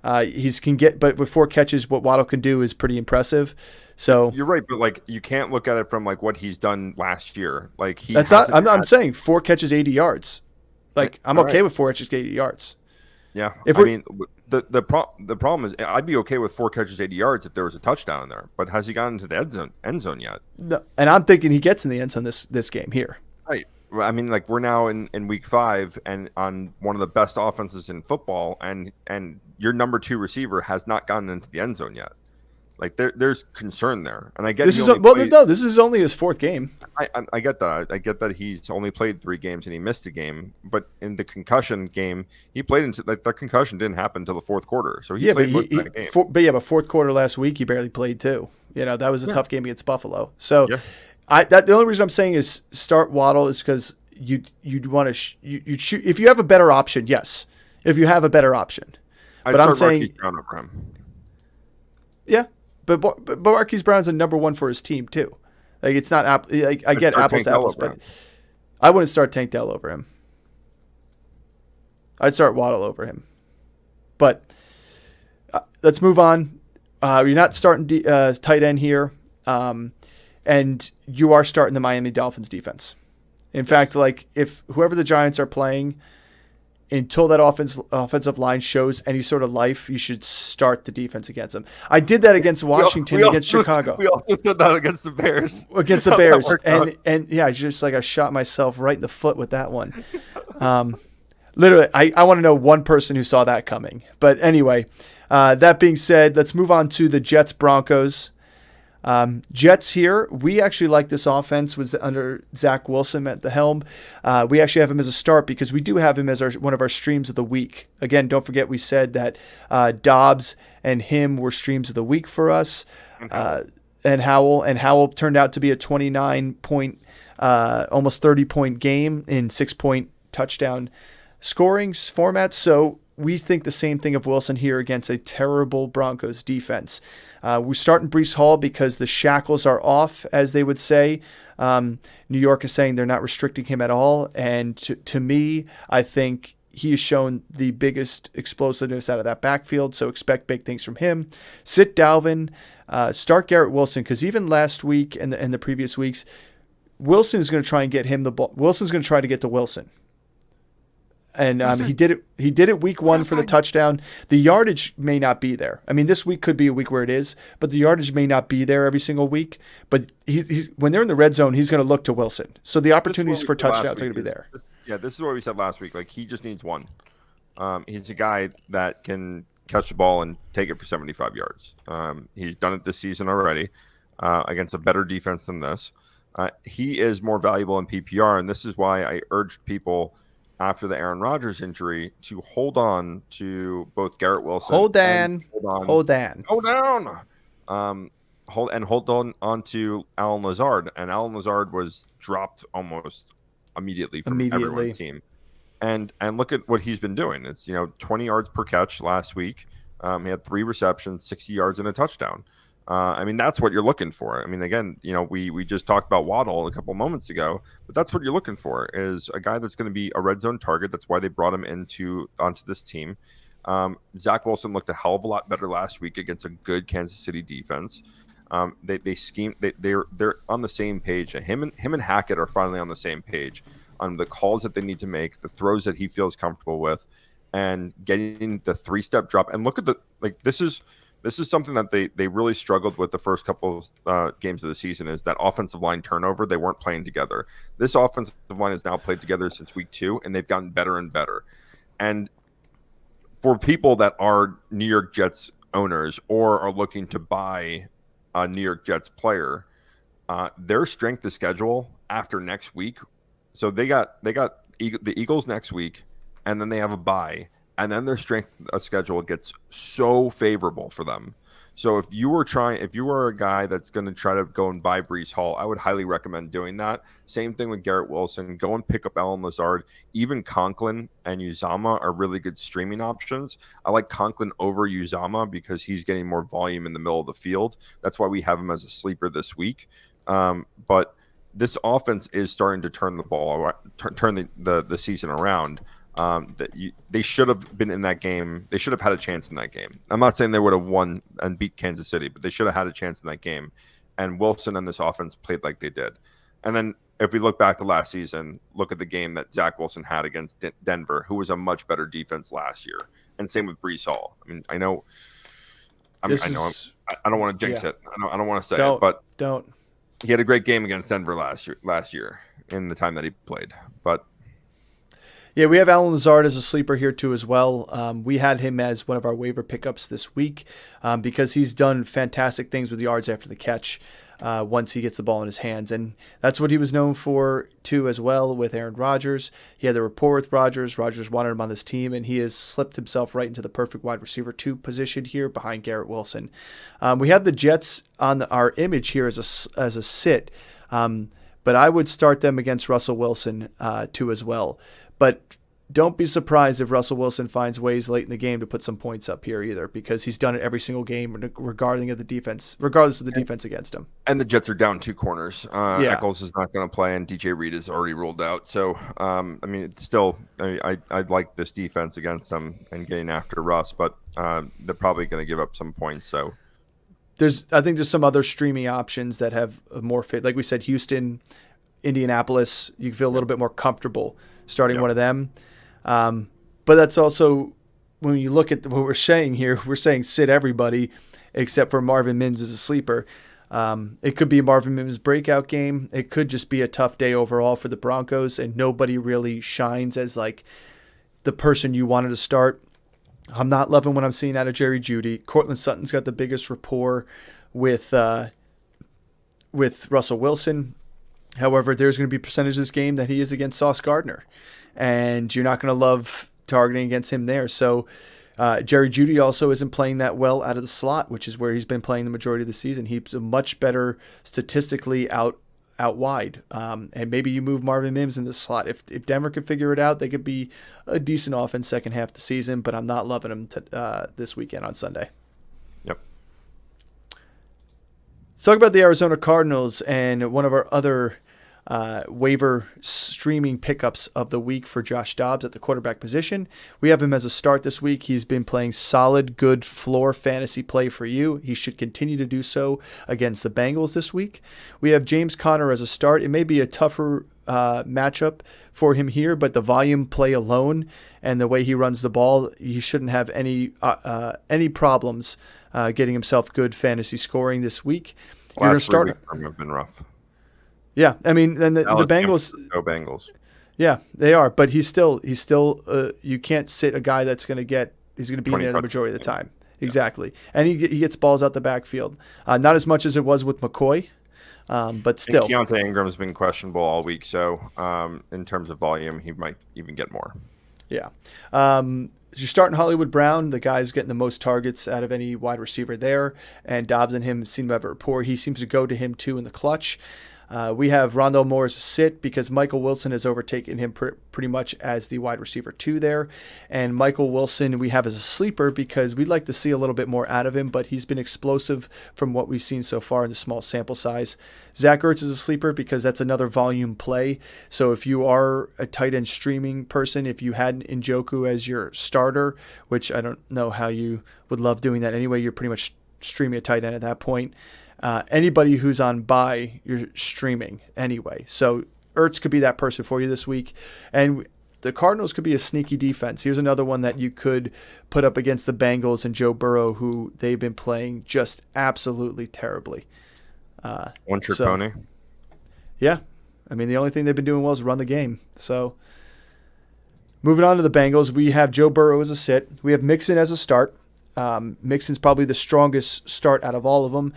But with 4 catches, what Waddle can do is pretty impressive. So you're right, but like you can't look at it from like what he's done last year. Like I'm saying 4 catches, 80 yards. Like I'm okay with 4 catches, 80 yards. Yeah, the problem is I'd be okay with 4 catches, 80 yards if there was a touchdown in there. But has he gotten into the end zone yet? No, and I'm thinking he gets in the end zone this game here. Right. I mean, like we're now in week 5 and on one of the best offenses in football, and your number 2 receiver has not gotten into the end zone yet. Like there's concern there, and I get this is only his 4th game. I get that. I get that he's only played 3 games and he missed a game, but in the concussion game, he played into the concussion didn't happen until the 4th quarter, so he played most of that game. But 4th quarter last week he barely played too. That was a tough game against Buffalo. So the only reason I'm saying is start Waddle is because you'd want to you'd shoot if you have a better option. Yes, if you have a better option, but I'm saying Marquise Brown over him. Yeah. But Marquise Brown's a number 1 for his team too. Like it's not I get apples to apples, but I wouldn't start Tank Dell over him. I'd start Waddle over him. But let's move on. You're not starting tight end here, and you are starting the Miami Dolphins defense. In fact, like if whoever the Giants are playing, until that offensive line shows any sort of life, you should start the defense against them. I did that against Washington, against Chicago. We also did that against the Bears. Against the Bears. And yeah, I shot myself right in the foot with that one. Literally, I want to know one person who saw that coming. But anyway, that being said, let's move on to the Jets-Broncos. Jets here, we actually like this offense was under Zach Wilson at the helm. We actually have him as a start because we do have him as one of our streams of the week. Again, don't forget we said that Dobbs and him were streams of the week for us. And Howell turned out to be a 29-point, almost 30-point game in 6-point touchdown scoring format. So we think the same thing of Wilson here against a terrible Broncos defense. We're starting Breece Hall because the shackles are off, as they would say. New York is saying they're not restricting him at all. And to me, I think he has shown the biggest explosiveness out of that backfield, so expect big things from him. Sit Dalvin, start Garrett Wilson, because even last week and the previous weeks, Wilson is going to try and get him the ball. Wilson's going to try to get to Wilson. And he did it week 1 for the touchdown. The yardage may not be there. I mean, this week could be a week where it is, but the yardage may not be there every single week. But he's when they're in the red zone, he's going to look to Wilson. So the opportunities for touchdowns are going to be there. This is what we said last week. Like he just needs one. He's a guy that can catch the ball and take it for 75 yards. He's done it this season already against a better defense than this. He is more valuable in PPR, and this is why I urged people after the Aaron Rodgers injury to hold on to both Garrett Wilson. Hold on to Alan Lazard. And Alan Lazard was dropped almost immediately from everyone's team. And look at what he's been doing. It's 20 yards per catch last week. He had 3 receptions, 60 yards, and a touchdown. I mean, that's what you're looking for. I mean, again, we just talked about Waddle a couple moments ago, but that's what you're looking for is a guy that's going to be a red zone target. That's why they brought him onto this team. Zach Wilson looked a hell of a lot better last week against a good Kansas City defense. They scheme. They're on the same page. Him and Hackett are finally on the same page on the calls that they need to make, the throws that he feels comfortable with, and getting the 3-step drop. And look at this is something that they really struggled with the first couple of games of the season is that offensive line turnover. They weren't playing together. This offensive line has now played together since week 2, and they've gotten better and better. And for people that are New York Jets owners or are looking to buy a New York Jets player, their strength of schedule after next week. So they got the Eagles next week, and then they have a bye, and then their strength of schedule gets so favorable for them. So if you were a guy that's going to try to go and buy Breece Hall, I would highly recommend doing that. Same thing with Garrett Wilson. Go and pick up Allen Lazard. Even Conklin and Uzama are really good streaming options. I like Conklin over Uzama because he's getting more volume in the middle of the field. That's why we have him as a sleeper this week. But this offense is starting to turn the ball, turn the season around. They should have been in that game. They should have had a chance in that game. I'm not saying they would have won and beat Kansas City, but they should have had a chance in that game. And Wilson and this offense played like they did. And then if we look back to last season, look at the game that Zach Wilson had against Denver, who was a much better defense last year. And same with Breece Hall. I mean, I don't want to jinx it. I don't want to say it, but he had a great game against Denver last year in the time that he played. But yeah, we have Allen Lazard as a sleeper here too as well. We had him as one of our waiver pickups this week because he's done fantastic things with yards after the catch once he gets the ball in his hands. And that's what he was known for too as well with Aaron Rodgers. He had the rapport with Rodgers. Rodgers wanted him on this team, and he has slipped himself right into the perfect wide receiver 2 position here behind Garrett Wilson. We have the Jets on our image here as a sit, but I would start them against Russell Wilson too as well. But don't be surprised if Russell Wilson finds ways late in the game to put some points up here either, because he's done it every single game regardless of the defense against him. And the Jets are down 2 corners. Eccles is not going to play, and DJ Reed is already ruled out. So, I mean, it's still, I'd like this defense against them and getting after Russ, but they're probably going to give up some points. So, I think there's some other streaming options that have a more fit. Like we said, Houston, Indianapolis, you can feel a little bit more comfortable starting one of them. But that's also, when you look at what we're saying here, we're saying sit everybody except for Marvin Mims as a sleeper. It could be Marvin Mims' breakout game. It could just be a tough day overall for the Broncos, and nobody really shines as like the person you wanted to start. I'm not loving what I'm seeing out of Jerry Jeudy. Cortland Sutton's got the biggest rapport with Russell Wilson. However, there's going to be percentage of this game that he is against Sauce Gardner, and you're not going to love targeting against him there. So Jerry Jeudy also isn't playing that well out of the slot, which is where he's been playing the majority of the season. He's a much better statistically out wide. And maybe you move Marvin Mims in the slot. If Denver could figure it out, they could be a decent offense second half of the season, but I'm not loving them this weekend on Sunday. Yep. Let's talk about the Arizona Cardinals and one of our other waiver streaming pickups of the week for Josh Dobbs at the quarterback position. We have him as a start this week. He's been playing solid, good floor fantasy play for you. He should continue to do so against the Bengals this week. We have James Conner as a start. It may be a tougher matchup for him here, but the volume play alone and the way he runs the ball, he shouldn't have any problems getting himself good fantasy scoring this week. You're going to start. Have been rough. Yeah, I mean, and the Bengals. Go Bengals. Yeah, they are, but he's still. You can't sit a guy that's going to get. He's going to be in there the majority of the time. Yeah. Exactly, and he gets balls out the backfield. Not as much as it was with McCoy, but still. And Keontae Ingram's been questionable all week, so in terms of volume, he might even get more. Yeah. You're starting Hollywood Brown. The guy's getting the most targets out of any wide receiver there, and Dobbs and him seem to have a rapport. He seems to go to him too in the clutch. We have Rondale Moore as a sit because Michael Wilson has overtaken him pretty much as the wide receiver 2 there. And Michael Wilson we have as a sleeper because we'd like to see a little bit more out of him, but he's been explosive from what we've seen so far in the small sample size. Zach Ertz is a sleeper because that's another volume play. So if you are a tight end streaming person, if you had Njoku as your starter, which I don't know how you would love doing that anyway, you're pretty much streaming a tight end at that point. Anybody who's on bye, you're streaming anyway. So Ertz could be that person for you this week. And the Cardinals could be a sneaky defense. Here's another one that you could put up against the Bengals and Joe Burrow, who they've been playing just absolutely terribly. One trick pony. Yeah. I mean, the only thing they've been doing well is run the game. So Moving on to the Bengals, we have Joe Burrow as a sit. We have Mixon as a start. Mixon's probably the strongest start out of all of them,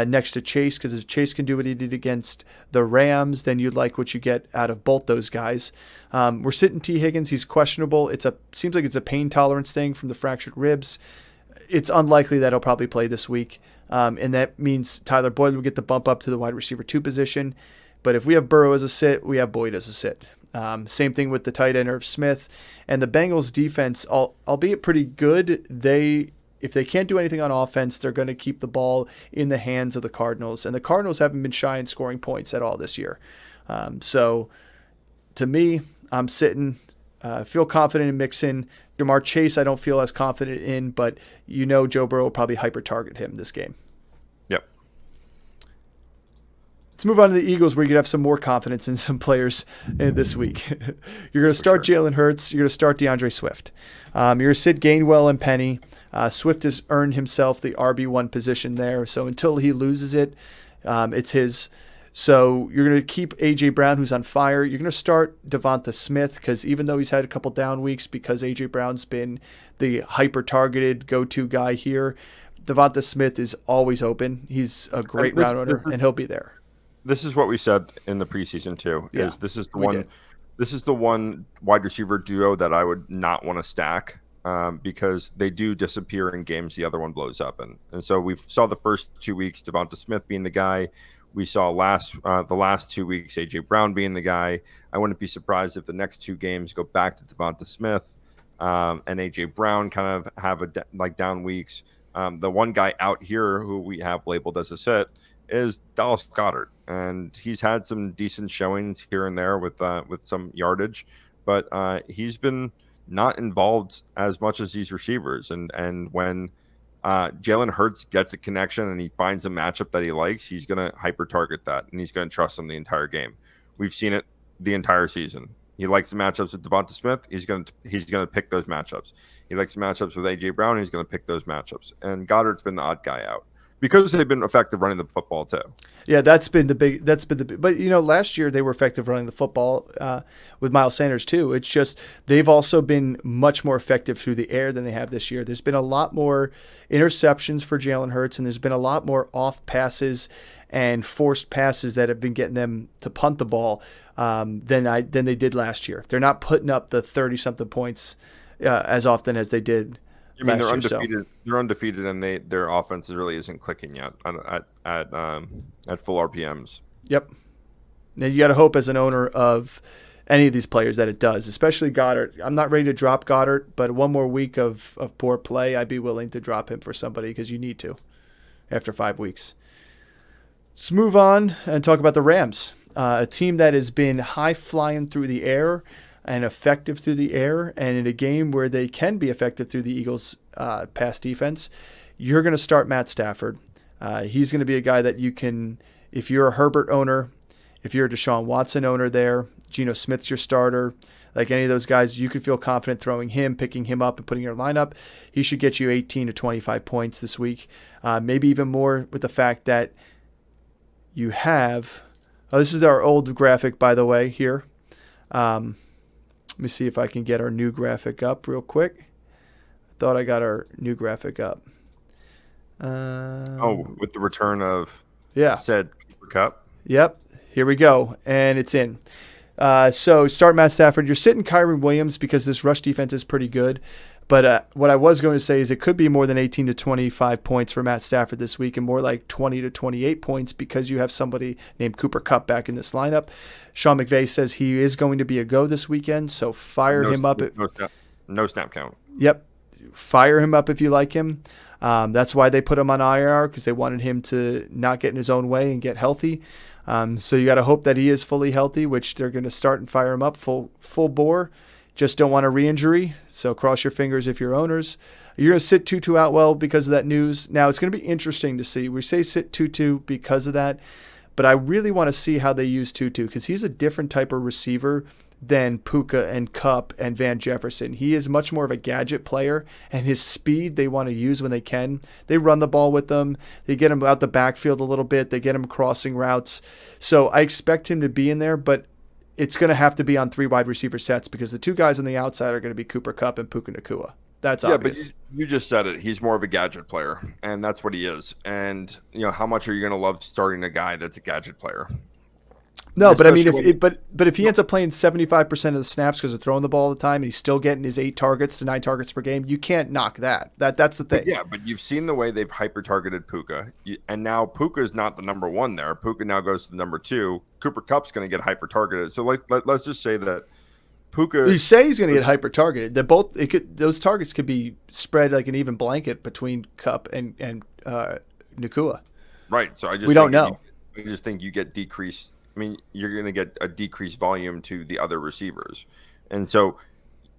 next to Chase, because if Chase can do what he did against the Rams, then you'd like what you get out of both those guys. We're sitting T. Higgins. He's questionable. Seems like it's a pain tolerance thing from the fractured ribs. It's unlikely that he'll probably play this week, and that means Tyler Boyd will get the bump up to the wide receiver 2 position. But if we have Burrow as a sit, we have Boyd as a sit. Same thing with the tight end Irv Smith. And the Bengals defense, albeit pretty good, if they can't do anything on offense, they're going to keep the ball in the hands of the Cardinals. And the Cardinals haven't been shy in scoring points at all this year. So to me, I'm sitting, feel confident in Mixon. Jamar Chase, I don't feel as confident in, but Joe Burrow will probably hyper-target him this game. Yep. Let's move on to the Eagles, where you could have some more confidence in some players this week. You're going to start Jalen Hurts. You're going to start DeAndre Swift. You're going to sit Gainwell and Penny. Swift has earned himself the RB1 position there, so until he loses it, it's his. So you're going to keep A.J. Brown, who's on fire. You're going to start Devonta Smith, because even though he's had a couple down weeks because A.J. Brown's been the hyper-targeted go-to guy here, Devonta Smith is always open. He's a great route runner, and he'll be there. This is what we said in the preseason too. This is the one wide receiver duo that I would not want to stack, because they do disappear in games the other one blows up, and so we saw the first 2 weeks Devonta Smith being the guy. We saw the last 2 weeks A.J. Brown being the guy. I wouldn't be surprised if the next 2 games go back to Devonta Smith and A.J. Brown kind of have down weeks. The one guy out here who we have labeled as a sit is Dallas Goedert, and he's had some decent showings here and there with some yardage, but he's been not involved as much as these receivers. And when Jalen Hurts gets a connection and he finds a matchup that he likes, he's going to hyper target that, and he's going to trust him the entire game. We've seen it the entire season. He likes the matchups with Devonta Smith. He's going to pick those matchups. He likes the matchups with A.J. Brown. He's going to pick those matchups. And Goddard's been the odd guy out, because they've been effective running the football too. Yeah, that's been the big. But last year they were effective running the football with Miles Sanders too. It's just they've also been much more effective through the air than they have this year. There's been a lot more interceptions for Jalen Hurts, and there's been a lot more off passes and forced passes that have been getting them to punt the ball than they did last year. They're not putting up the 30-something points as often as they did. I mean, they're undefeated. They're undefeated, and their offense really isn't clicking yet at full RPMs. Yep. And you got to hope as an owner of any of these players that it does, especially Goddard. I'm not ready to drop Goddard, but one more week of poor play, I'd be willing to drop him for somebody, because you need to after 5 weeks. Let's move on and talk about the Rams, a team that has been high flying through the air and effective through the air, and in a game where they can be effective through the Eagles' pass defense. You're going to start Matt Stafford. He's going to be a guy that you can, if you're a Herbert owner, if you're a Deshaun Watson owner there, Geno Smith's your starter, like any of those guys, you can feel confident throwing him, picking him up, and putting your lineup. He should get you 18 to 25 points this week, maybe even more, with the fact that you have this is our old graphic, by the way, here. Let me see if I can get our new graphic up real quick. I thought I got our new graphic up. With the return of said Cooper Kupp. Yep, here we go, and it's in. So start Matt Stafford. You're sitting Kyron Williams because this rush defense is pretty good. But what I was going to say is it could be more than 18 to 25 points for Matt Stafford this week, and more like 20 to 28 points, because you have somebody named Cooper Kupp back in this lineup. Sean McVay says he is going to be a go this weekend, so fire him up. No snap count. Yep. Fire him up if you like him. That's why they put him on IR, because they wanted him to not get in his own way and get healthy. So you got to hope that he is fully healthy, which they're going to start and fire him up full bore. Just don't want a re-injury, so cross your fingers if you're owners. You're going to sit Tutu out well because of that news. Now, it's going to be interesting to see. We say sit Tutu because of that, but I really want to see how they use Tutu, because he's a different type of receiver than Puka and Kupp and Van Jefferson. He is much more of a gadget player, and his speed they want to use when they can. They run the ball with them. They get him out the backfield a little bit. They get him crossing routes. So I expect him to be in there, but it's going to have to be on 3 wide receiver sets because the 2 guys on the outside are going to be Cooper Kupp and Puka Nacua. That's obvious. But you just said it. He's more of a gadget player, and that's what he is. And how much are you going to love starting a guy that's a gadget player? No, but I mean, if he ends up playing 75% of the snaps because they're throwing the ball all the time and he's still getting his 8 targets to 9 targets per game, you can't knock that. That's the thing. But you've seen the way they've hyper-targeted Puka, and now Puka is not the number 1 there. Puka now goes to the number 2. Cooper Kupp's going to get hyper-targeted. So let's just say that Puka. You say he's going to get hyper-targeted. Those targets could be spread like an even blanket between Kupp and Nacua. Right. So we don't know. I just think you get decreased. I mean, you're going to get a decreased volume to the other receivers, and so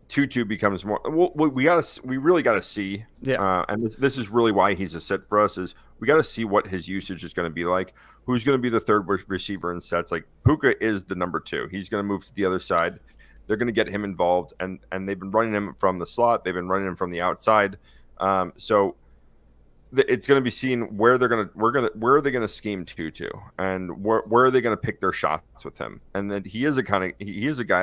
Tutu becomes more. We really got to see. Yeah. And this is really why he's a sit for us. Is we got to see what his usage is going to be like. Who's going to be the third receiver in sets? Like Puka is the number 2. He's going to move to the other side. They're going to get him involved, and they've been running him from the slot. They've been running him from the outside. So it's going to be seen where are they going to scheme Tutu, and where are they going to pick their shots with him. And then he is a guy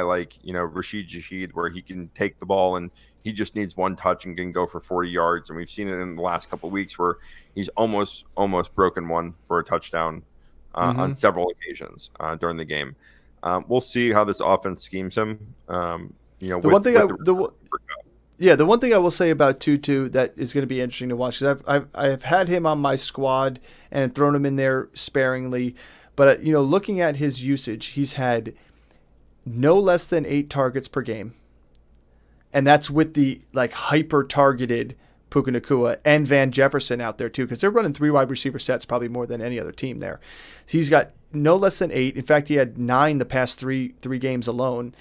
like Rashid Shaheed, where he can take the ball and he just needs 1 touch and can go for 40 yards. And we've seen it in the last couple of weeks where he's almost broken one for a touchdown on several occasions during the game. We'll see how this offense schemes him. The one thing I will say about Tutu that is going to be interesting to watch is I've had him on my squad and thrown him in there sparingly, but looking at his usage, he's had no less than 8 targets per game, and that's with the hyper targeted Puka Nacua and Van Jefferson out there too, because they're running 3 wide receiver sets probably more than any other team there. He's got no less than 8. In fact, he had 9 the past three games alone.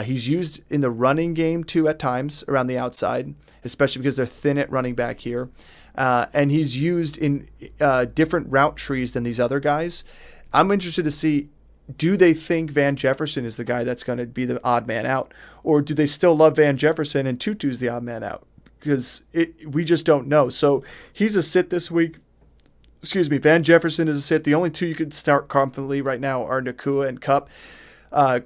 He's used in the running game too at times around the outside, especially because they're thin at running back here. And he's used in different route trees than these other guys. I'm interested to see, do they think Van Jefferson is the guy that's going to be the odd man out? Or do they still love Van Jefferson and Tutu's the odd man out? Because we just don't know. So he's a sit this week. Van Jefferson is a sit. The only 2 you could start confidently right now are Nacua and Kupp.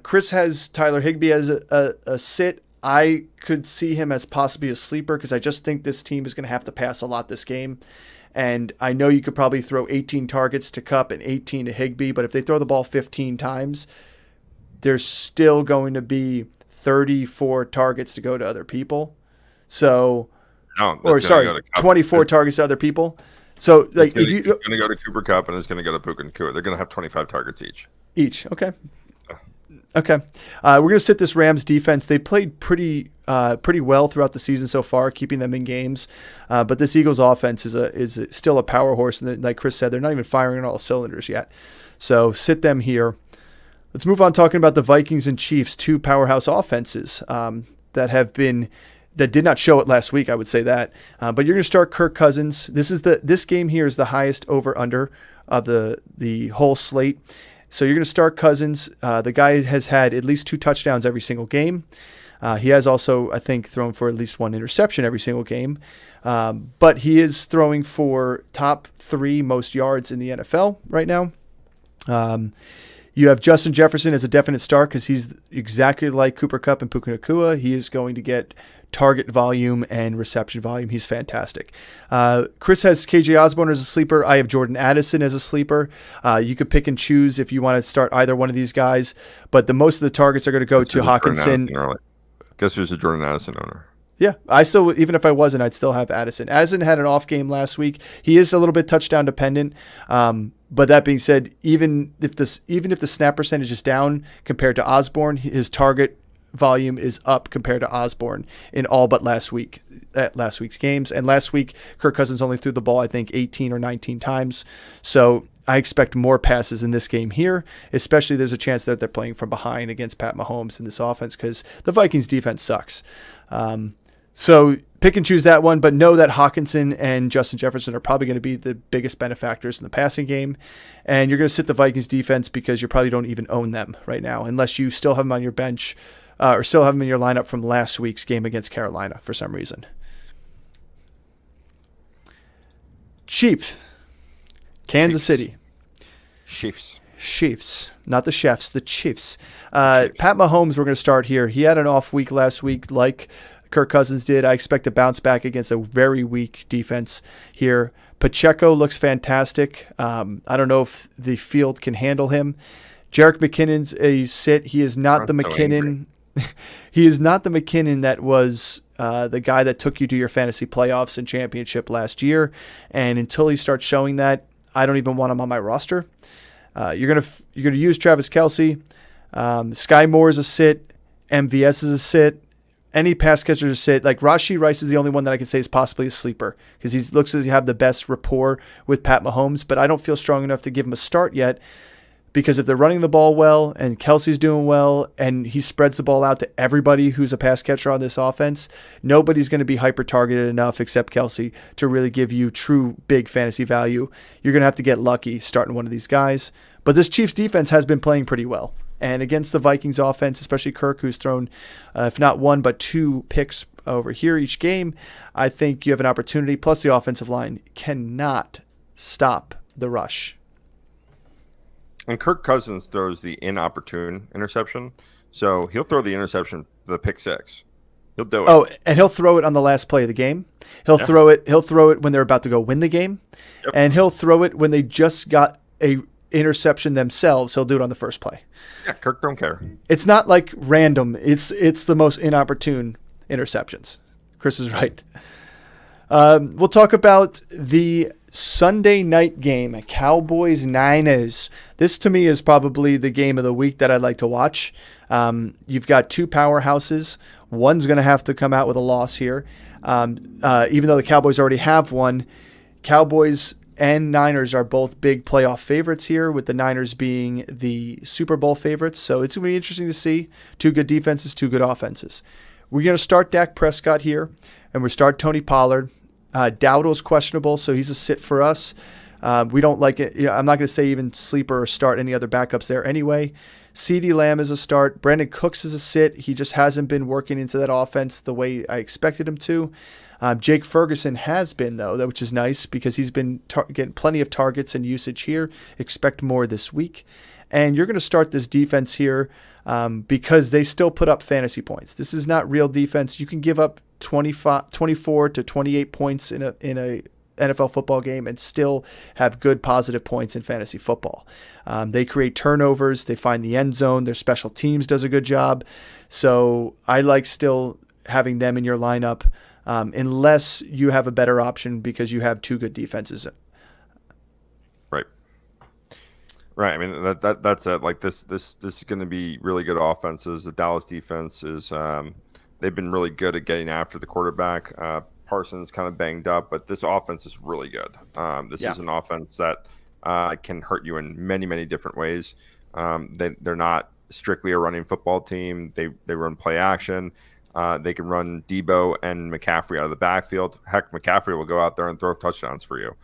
Chris has Tyler Higbee as a sit. I could see him as possibly a sleeper because I just think this team is going to have to pass a lot this game. And I know you could probably throw 18 targets to Kupp and 18 to Higbee, but if they throw the ball 15 times, there's still going to be 34 targets to go to other people. So, 24 targets to other people. So, if you're going to go to Cooper Kupp and it's going to go to Puka Nacua, they're going to have 25 targets each. Okay. We're going to sit this Rams defense. They played pretty well throughout the season so far, keeping them in games. But this Eagles offense is still a power horse, and like Chris said, they're not even firing on all cylinders yet. So sit them here. Let's move on talking about the Vikings and Chiefs, 2 powerhouse offenses that did not show it last week. I would say that, but you're going to start Kirk Cousins. This game here is the highest over under of the whole slate. So you're going to start Cousins. The guy has had at least 2 touchdowns every single game. He has also, I think, thrown for at least 1 interception every single game. But he is throwing for top 3 most yards in the NFL right now. You have Justin Jefferson as a definite start because he's exactly like Cooper Kupp and Puka Nacua. He is going to get target volume and reception volume. He's fantastic. Chris has KJ Osborne as a sleeper. I have Jordan Addison as a sleeper. You could pick and choose if you want to start either one of these guys, but the most of the targets are going to go to Hawkinson. Guess who's a Jordan Addison owner? Yeah, even if I wasn't, I'd still have Addison. Addison had an off game last week. He is a little bit touchdown dependent. But that being said, even if the snap percentage is down compared to Osborne, his target volume is up compared to Osborne in all but last week's games. And last week, Kirk Cousins only threw the ball, I think, 18 or 19 times. So I expect more passes in this game here, especially there's a chance that they're playing from behind against Pat Mahomes in this offense because the Vikings defense sucks. So pick and choose that one, but know that Hawkinson and Justin Jefferson are probably going to be the biggest benefactors in the passing game. And you're going to sit the Vikings defense because you probably don't even own them right now, unless you still have them on your bench or still have them in your lineup from last week's game against Carolina for some reason. Chiefs, Kansas City. Chiefs. Chiefs, not the chefs, the Chiefs. Pat Mahomes, we're going to start here. He had an off week last week like Kirk Cousins did. I expect to bounce back against a very weak defense here. Pacheco looks fantastic. I don't know if the field can handle him. Jerick McKinnon's a sit. He is not the McKinnon. He is not the McKinnon that was the guy that took you to your fantasy playoffs and championship last year. And until he starts showing that, I don't even want him on my roster. You're gonna use Travis Kelce. Sky Moore is a sit. MVS is a sit. Any pass catcher is a sit. Like Rashee Rice is the only one that I can say is possibly a sleeper because he looks to have the best rapport with Pat Mahomes. But I don't feel strong enough to give him a start yet because if they're running the ball well and Kelce's doing well and he spreads the ball out to everybody who's a pass catcher on this offense, nobody's going to be hyper targeted enough except Kelce to really give you true big fantasy value. You're going to have to get lucky starting one of these guys. But this Chiefs defense has been playing pretty well. And against the Vikings offense, especially Kirk, who's thrown, if not one, but 2 picks over here each game, I think you have an opportunity. Plus the offensive line cannot stop the rush. And Kirk Cousins throws the inopportune interception. So he'll throw the interception, the pick 6. He'll do it. Oh, and he'll throw it on the last play of the game. He'll throw it when they're about to go win the game. Yep. And he'll throw it when they just got a interception themselves. He'll do it on the first play. Yeah, Kirk don't care. It's not like random. It's the most inopportune interceptions. Chris is right. We'll talk about the Sunday night game, Cowboys-Niners. This to me is probably the game of the week that I'd like to watch. You've got 2 powerhouses. One's going to have to come out with a loss here. Even though the Cowboys already have one, Cowboys and Niners are both big playoff favorites here, with the Niners being the Super Bowl favorites. So it's going to be interesting to see 2 good defenses, 2 good offenses. We're going to start Dak Prescott here, and we start Tony Pollard. Dowdle's questionable, so he's a sit for us. We don't like it. I'm not going to say even sleeper or start any other backups there anyway. CeeDee Lamb is a start. Brandon Cooks is a sit. He just hasn't been working into that offense the way I expected him to. Jake Ferguson has been, though, which is nice because he's been getting plenty of targets and usage here. Expect more this week. And you're going to start this defense here because they still put up fantasy points. This is not real defense. You can give up 24 to 28 points in a NFL football game and still have good positive points in fantasy football. They create turnovers. They find the end zone. Their special teams does a good job. So I like still having them in your lineup unless you have a better option because you have 2 good defenses. Right. I mean, that's it. Like this is going to be really good offenses. The Dallas defense is they've been really good at getting after the quarterback. Parsons kind of banged up, but this offense is really good. This is an offense that can hurt you in many, many different ways. They're not strictly a running football team. They run play action. They can run Debo and McCaffrey out of the backfield. Heck, McCaffrey will go out there and throw touchdowns for you.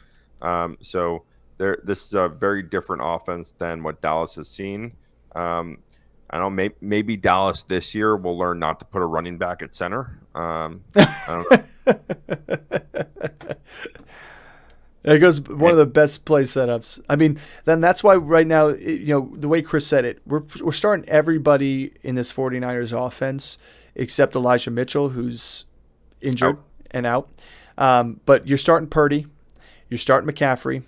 So this is a very different offense than what Dallas has seen. I don't know, maybe Dallas this year will learn not to put a running back at center. I don't know. There goes one of the best play setups. I mean, then that's why right now, the way Chris said it, we're starting everybody in this 49ers offense except Elijah Mitchell, who's injured and out. But you're starting Purdy, you're starting McCaffrey,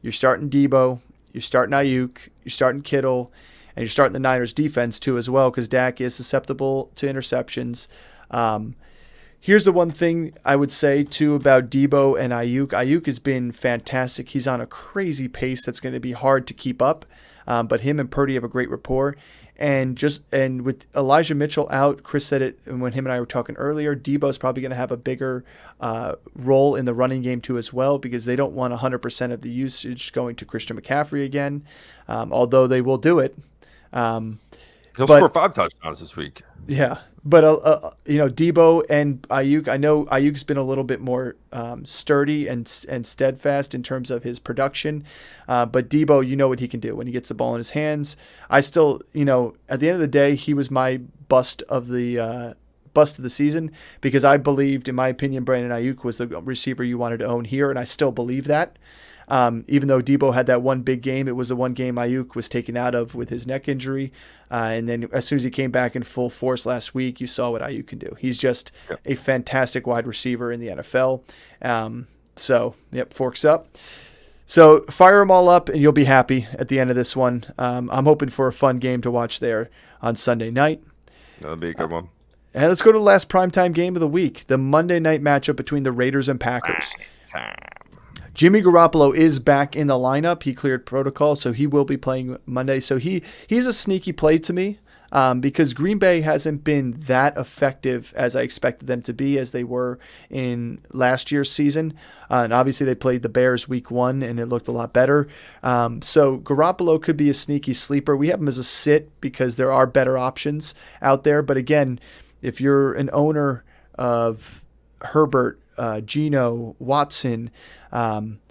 you're starting Debo, you're starting Ayuk, you're starting Kittle, and you're starting the Niners defense too as well because Dak is susceptible to interceptions. Here's the one thing I would say too about Debo and Ayuk. Ayuk has been fantastic. He's on a crazy pace that's going to be hard to keep up. But him and Purdy have a great rapport. And with Elijah Mitchell out, Chris said it when him and I were talking earlier, Debo's probably going to have a bigger role in the running game too as well because they don't want 100% of the usage going to Christian McCaffrey again, although they will do it. He'll score 5 touchdowns this week. Yeah. But, Debo and Ayuk, I know Ayuk's been a little bit more sturdy and steadfast in terms of his production. But Debo, you know what he can do when he gets the ball in his hands. I still, at the end of the day, he was my bust of the season because I believed, in my opinion, Brandon Ayuk was the receiver you wanted to own here, and I still believe that. Even though Debo had that one big game, it was the one game Ayuk was taken out of with his neck injury. And then as soon as he came back in full force last week, you saw what Ayuk can do. He's just a fantastic wide receiver in the NFL. Forks up. So fire them all up, and you'll be happy at the end of this one. I'm hoping for a fun game to watch there on Sunday night. That'll be a good one. And let's go to the last primetime game of the week, the Monday night matchup between the Raiders and Packers. Jimmy Garoppolo is back in the lineup. He cleared protocol, so he will be playing Monday. So he's a sneaky play to me because Green Bay hasn't been that effective as I expected them to be as they were in last year's season. And obviously they played the Bears week 1, and it looked a lot better. So Garoppolo could be a sneaky sleeper. We have him as a sit because there are better options out there. But again, if you're an owner of Herbert, Geno, Watson,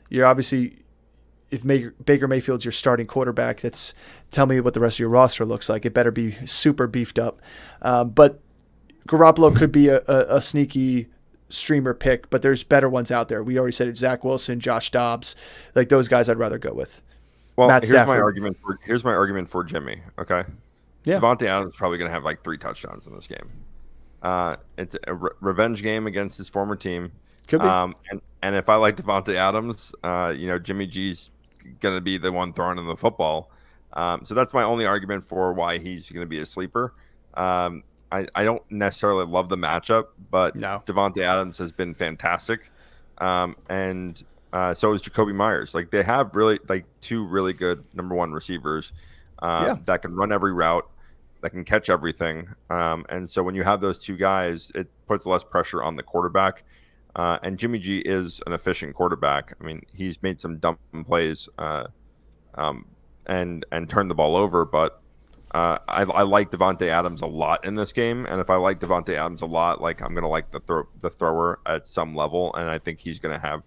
you're obviously, if Baker Mayfield's your starting quarterback, tell me what the rest of your roster looks like. It better be super beefed up. But Garoppolo could be a sneaky streamer pick, but there's better ones out there. We already said it, Zach Wilson, Josh Dobbs, like those guys I'd rather go with. Well, Matt Stafford. Here's my argument for Jimmy, okay? Yeah. Devontae Adams is probably going to have like 3 touchdowns in this game. It's a revenge game against his former team. Could be. And if I like Devontae Adams, Jimmy G's going to be the one throwing him the football. So that's my only argument for why he's going to be a sleeper. I don't necessarily love the matchup, but no. Devontae Adams has been fantastic. And so is Jacoby Myers. Like they have really like 2 really good number 1 receivers that can run every route, that can catch everything. And so when you have those 2 guys, it puts less pressure on the quarterback. And Jimmy G is an efficient quarterback. I mean, he's made some dumb plays and turned the ball over, but I like Devontae Adams a lot in this game. And if I like Devontae Adams a lot, like I'm going to like the thrower at some level, and I think he's going to have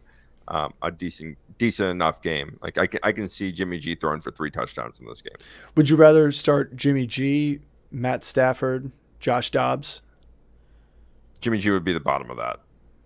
a decent enough game. Like I can see Jimmy G throwing for 3 touchdowns in this game. Would you rather start Jimmy G, Matt Stafford, Josh Dobbs? Jimmy G would be the bottom of that.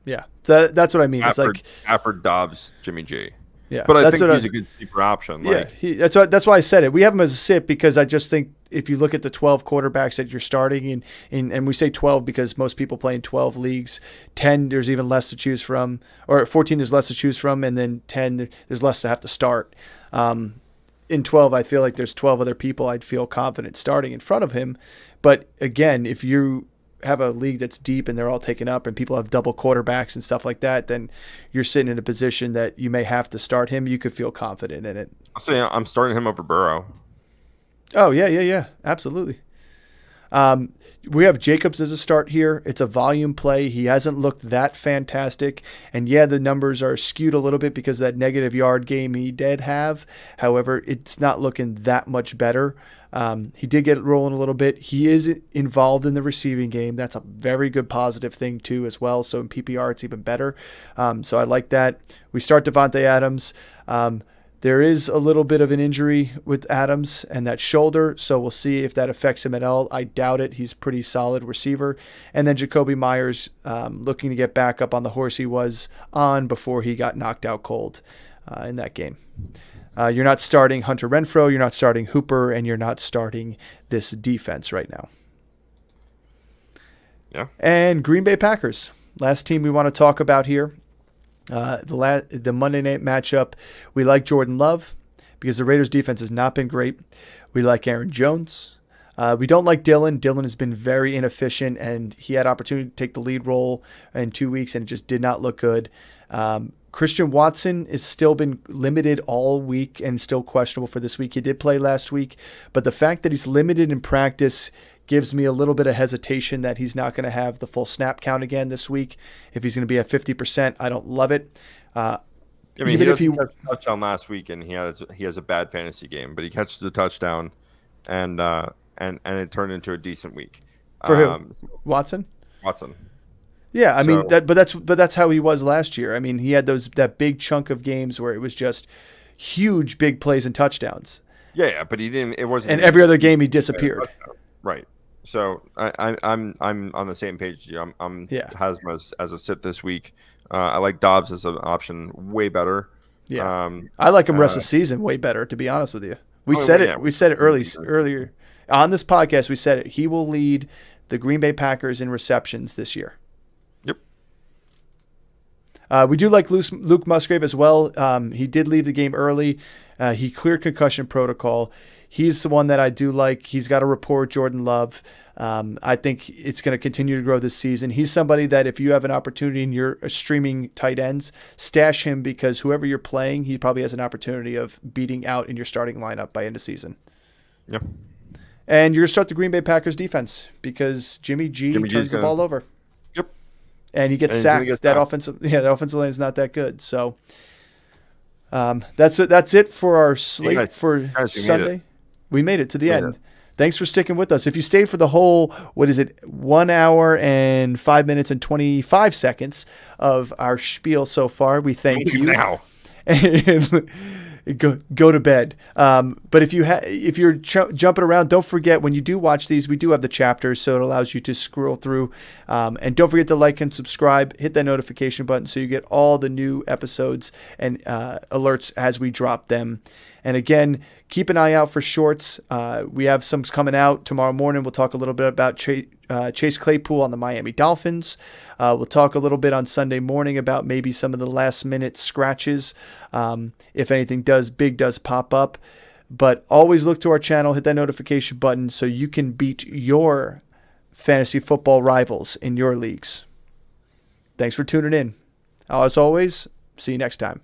Yeah, that's what I mean. Stafford, it's like Stafford, Dobbs, Jimmy G. Yeah, but I think he's a good sleeper option. That's why I said it. We have him as a sit because I just think if you look at the 12 quarterbacks that you're starting, and we say 12 because most people play in 12 leagues. 10, there's even less to choose from, or 14, there's less to choose from, and then 10, there's less to have to start. In 12, I feel like there's 12 other people I'd feel confident starting in front of him. But again, if you have a league that's deep and they're all taken up and people have double quarterbacks and stuff like that, then you're sitting in a position that you may have to start him. You could feel confident in it. So yeah, I'm starting him over Burrow. Oh yeah, absolutely. We have Jacobs as a start here. It's a volume play. He hasn't looked that fantastic. And yeah, the numbers are skewed a little bit because of that negative yard game he did have. However, it's not looking that much better. He did get it rolling a little bit. He is involved in the receiving game. That's a very good positive thing too as well. So in PPR, it's even better. So I like that. We start Devontae Adams. There is a little bit of an injury with Adams and that shoulder, so we'll see if that affects him at all. I doubt it. He's a pretty solid receiver. And then Jacoby Myers looking to get back up on the horse he was on before he got knocked out cold in that game. You're not starting Hunter Renfrow, you're not starting Hooper, and you're not starting this defense right now. Yeah. And Green Bay Packers, last team we want to talk about here. The Monday night matchup, we like Jordan Love because the Raiders defense has not been great. We like Aaron Jones. We don't like Dylan. Dylan has been very inefficient, and he had opportunity to take the lead role in 2 weeks, and it just did not look good. Christian Watson has still been limited all week and still questionable for this week. He did play last week, but the fact that he's limited in practice gives me a little bit of hesitation that he's not going to have the full snap count again this week. If he's going to be at 50%, I don't love it. Even if he catch a touchdown last week and he has a bad fantasy game, but he catches a touchdown and it turned into a decent week. For who? Watson? Watson. Yeah, I mean but that's how he was last year. I mean, he had that big chunk of games where it was just huge big plays and touchdowns. Yeah, but he didn't. It wasn't. And every other game he disappeared. Right. So I'm on the same page as you. I'm Hasma as a sit this week. I like Dobbs as an option way better. Yeah, I like him rest of the season way better, to be honest with you. We said it earlier on this podcast. We said it. He will lead the Green Bay Packers in receptions this year. Yep. We do like Luke Musgrave as well. He did leave the game early. He cleared concussion protocol. He's the one that I do like. He's got a rapport with Jordan Love. I think it's going to continue to grow this season. He's somebody that if you have an opportunity and you're streaming tight ends, stash him because whoever you're playing, he probably has an opportunity of beating out in your starting lineup by end of season. Yep. And you're going to start the Green Bay Packers defense because Jimmy G turns the ball over. Yep. And he gets sacked. That offensive line is not that good. So that's it for our slate for Sunday. We made it to the end. Thanks for sticking with us. If you stayed for the whole, 1 hour and 5 minutes and 25 seconds of our spiel so far, we thank you. Now. Go to bed. But if you're jumping around, don't forget when you do watch these, we do have the chapters, so it allows you to scroll through. And don't forget to like and subscribe. Hit that notification button so you get all the new episodes and alerts as we drop them. And again, keep an eye out for shorts. We have some coming out tomorrow morning. We'll talk a little bit about Chase Claypool on the Miami Dolphins. We'll talk a little bit on Sunday morning about maybe some of the last-minute scratches, if anything does pop up. But always look to our channel, hit that notification button so you can beat your fantasy football rivals in your leagues. Thanks for tuning in. As always, see you next time.